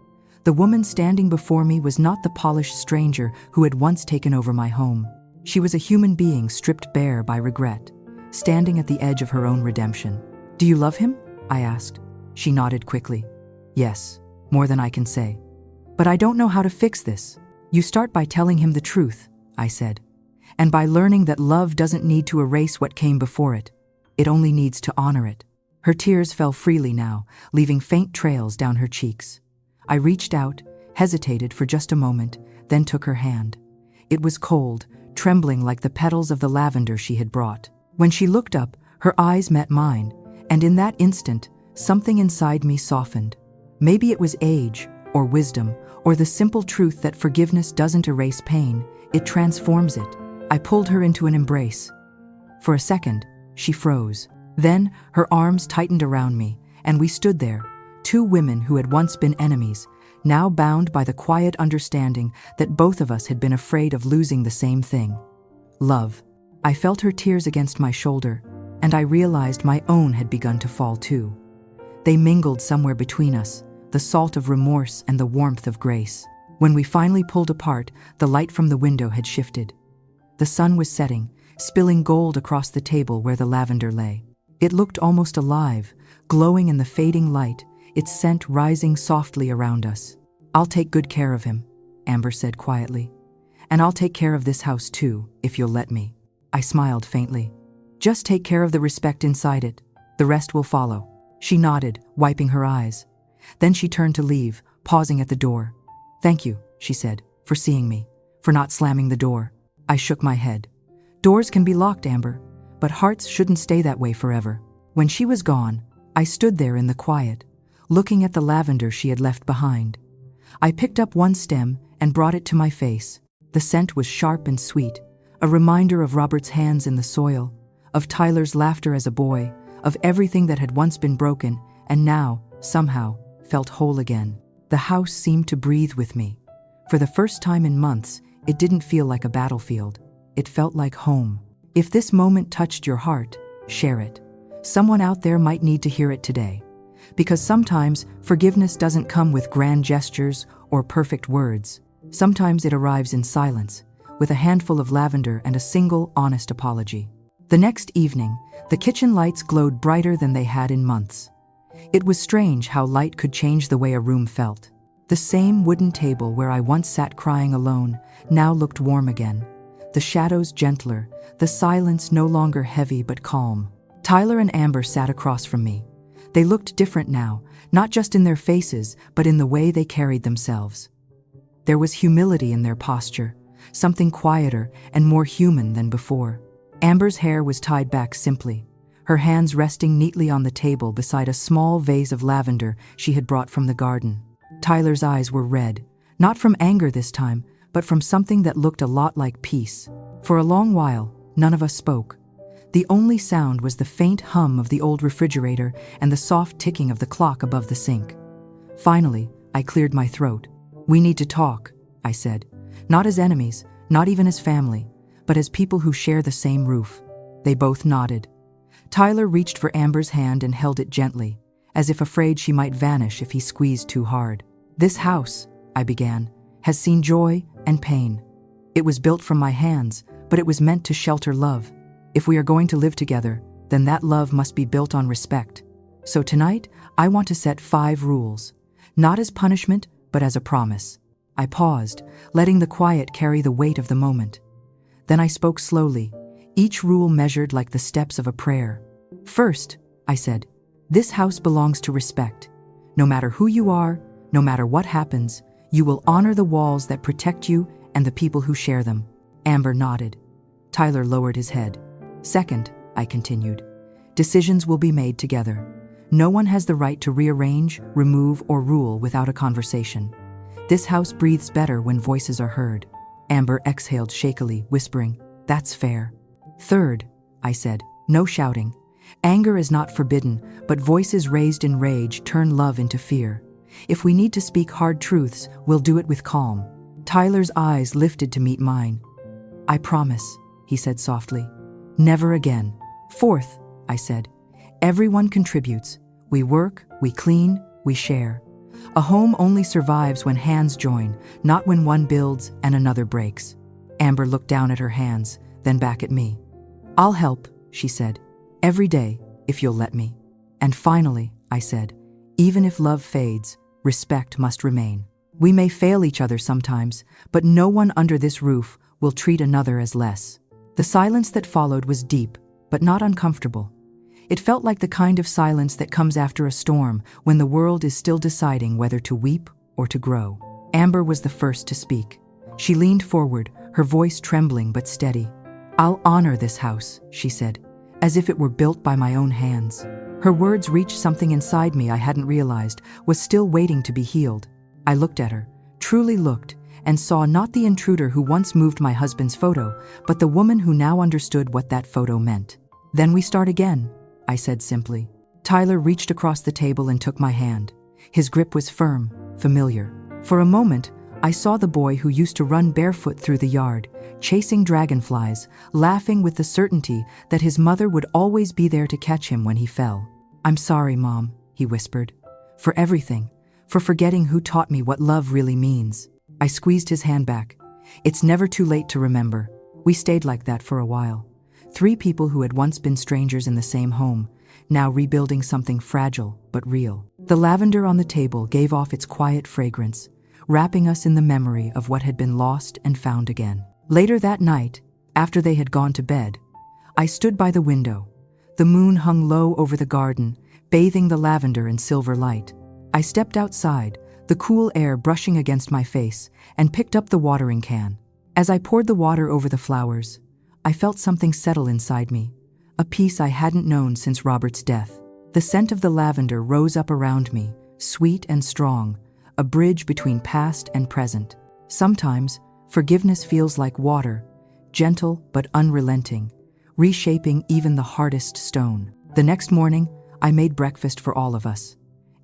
The woman standing before me was not the polished stranger who had once taken over my home. She was a human being stripped bare by regret, standing at the edge of her own redemption. "Do you love him?" I asked. She nodded quickly. "Yes, more than I can say. But I don't know how to fix this." "You start by telling him the truth," I said. "And by learning that love doesn't need to erase what came before it. It only needs to honor it." Her tears fell freely now, leaving faint trails down her cheeks. I reached out, hesitated for just a moment, then took her hand. It was cold, trembling like the petals of the lavender she had brought. When she looked up, her eyes met mine, and in that instant, something inside me softened. Maybe it was age, or wisdom, or the simple truth that forgiveness doesn't erase pain, it transforms it. I pulled her into an embrace. For a second, she froze. Then, her arms tightened around me, and we stood there, two women who had once been enemies, now bound by the quiet understanding that both of us had been afraid of losing the same thing: love. I felt her tears against my shoulder, and I realized my own had begun to fall too. They mingled somewhere between us, the salt of remorse and the warmth of grace. When we finally pulled apart, the light from the window had shifted. The sun was setting, spilling gold across the table where the lavender lay. It looked almost alive, glowing in the fading light, its scent rising softly around us. "I'll take good care of him," Amber said quietly. "And I'll take care of this house too, if you'll let me." I smiled faintly. "Just take care of the respect inside it. The rest will follow." She nodded, wiping her eyes. Then she turned to leave, pausing at the door. "Thank you," she said, "for seeing me, for not slamming the door." I shook my head. "Doors can be locked, Amber, but hearts shouldn't stay that way forever." When she was gone, I stood there in the quiet, looking at the lavender she had left behind. I picked up one stem and brought it to my face. The scent was sharp and sweet, a reminder of Robert's hands in the soil, of Tyler's laughter as a boy, of everything that had once been broken and now, somehow, felt whole again. The house seemed to breathe with me. For the first time in months, it didn't feel like a battlefield. It felt like home. If this moment touched your heart, share it. Someone out there might need to hear it today. Because sometimes forgiveness doesn't come with grand gestures or perfect words. Sometimes it arrives in silence, with a handful of lavender and a single honest apology. The next evening, the kitchen lights glowed brighter than they had in months. It was strange how light could change the way a room felt. The same wooden table where I once sat crying alone now looked warm again. The shadows gentler, the silence no longer heavy but calm. Tyler and Amber sat across from me. They looked different now, not just in their faces, but in the way they carried themselves. There was humility in their posture, something quieter and more human than before. Amber's hair was tied back simply, her hands resting neatly on the table beside a small vase of lavender she had brought from the garden. Tyler's eyes were red, not from anger this time, but from something that looked a lot like peace. For a long while, none of us spoke. The only sound was the faint hum of the old refrigerator and the soft ticking of the clock above the sink. Finally, I cleared my throat. "We need to talk," I said. "Not as enemies, not even as family, but as people who share the same roof." They both nodded. Tyler reached for Amber's hand and held it gently, as if afraid she might vanish if he squeezed too hard. "This house," I began, "has seen joy and pain. It was built from my hands, but it was meant to shelter love. If we are going to live together, then that love must be built on respect. So tonight, I want to set 5 rules, not as punishment, but as a promise." I paused, letting the quiet carry the weight of the moment. Then I spoke slowly, each rule measured like the steps of a prayer. "First," I said, "this house belongs to respect. No matter who you are, no matter what happens, you will honor the walls that protect you and the people who share them." Amber nodded. Tyler lowered his head. "Second," I continued, "decisions will be made together. No one has the right to rearrange, remove, or rule without a conversation. This house breathes better when voices are heard." Amber exhaled shakily, whispering, "That's fair." "Third," I said, "no shouting. Anger is not forbidden, but voices raised in rage turn love into fear. If we need to speak hard truths, we'll do it with calm." Tyler's eyes lifted to meet mine. "I promise," he said softly. "Never again." "Fourth," I said, "everyone contributes. We work, we clean, we share. A home only survives when hands join, not when one builds and another breaks." Amber looked down at her hands, then back at me. "I'll help," she said, "every day, if you'll let me." "And finally," I said, "even if love fades, respect must remain. We may fail each other sometimes, but no one under this roof will treat another as less." The silence that followed was deep, but not uncomfortable. It felt like the kind of silence that comes after a storm when the world is still deciding whether to weep or to grow. Amber was the first to speak. She leaned forward, her voice trembling but steady. "I'll honor this house," she said, as if it were built by my own hands. Her words reached something inside me I hadn't realized was still waiting to be healed. I looked at her, truly looked, and saw not the intruder who once moved my husband's photo, but the woman who now understood what that photo meant. "Then we start again," I said simply. Tyler reached across the table and took my hand. His grip was firm, familiar. For a moment, I saw the boy who used to run barefoot through the yard, chasing dragonflies, laughing with the certainty that his mother would always be there to catch him when he fell. "I'm sorry, Mom," he whispered, "for everything, for forgetting who taught me what love really means." I squeezed his hand back. "It's never too late to remember." We stayed like that for a while. 3 people who had once been strangers in the same home, now rebuilding something fragile but real. The lavender on the table gave off its quiet fragrance, wrapping us in the memory of what had been lost and found again. Later that night, after they had gone to bed, I stood by the window. The moon hung low over the garden, bathing the lavender in silver light. I stepped outside, the cool air brushing against my face, and picked up the watering can. As I poured the water over the flowers, I felt something settle inside me, a peace I hadn't known since Robert's death. The scent of the lavender rose up around me, sweet and strong, a bridge between past and present. Sometimes, forgiveness feels like water, gentle but unrelenting, reshaping even the hardest stone. The next morning, I made breakfast for all of us.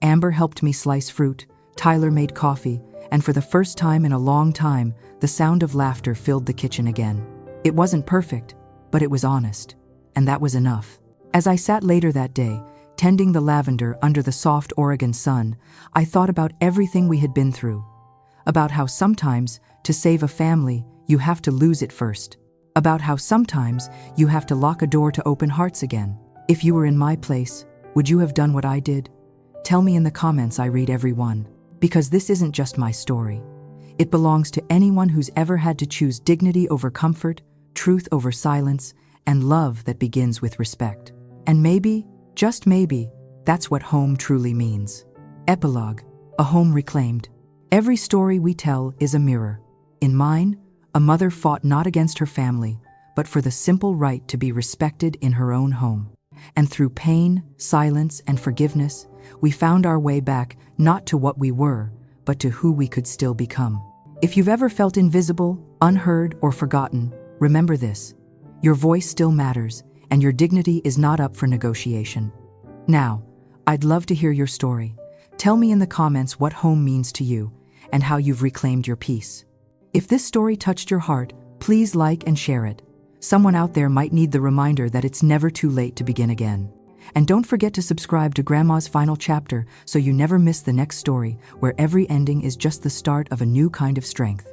Amber helped me slice fruit, Tyler made coffee, and for the first time in a long time, the sound of laughter filled the kitchen again. It wasn't perfect, but it was honest, and that was enough. As I sat later that day, tending the lavender under the soft Oregon sun, I thought about everything we had been through. About how sometimes, to save a family, you have to lose it first. About how sometimes you have to lock a door to open hearts again. If you were in my place, would you have done what I did? Tell me in the comments. I read every one. Because this isn't just my story. It belongs to anyone who's ever had to choose dignity over comfort, truth over silence, and love that begins with respect. And maybe, just maybe, that's what home truly means. Epilogue, a home reclaimed. Every story we tell is a mirror. In mine, a mother fought not against her family, but for the simple right to be respected in her own home. And through pain, silence, and forgiveness, we found our way back not to what we were, but to who we could still become. If you've ever felt invisible, unheard, or forgotten, remember this. Your voice still matters, and your dignity is not up for negotiation. Now, I'd love to hear your story. Tell me in the comments what home means to you and how you've reclaimed your peace. If this story touched your heart, please like and share it. Someone out there might need the reminder that it's never too late to begin again. And don't forget to subscribe to Grandma's Final Chapter so you never miss the next story, where every ending is just the start of a new kind of strength.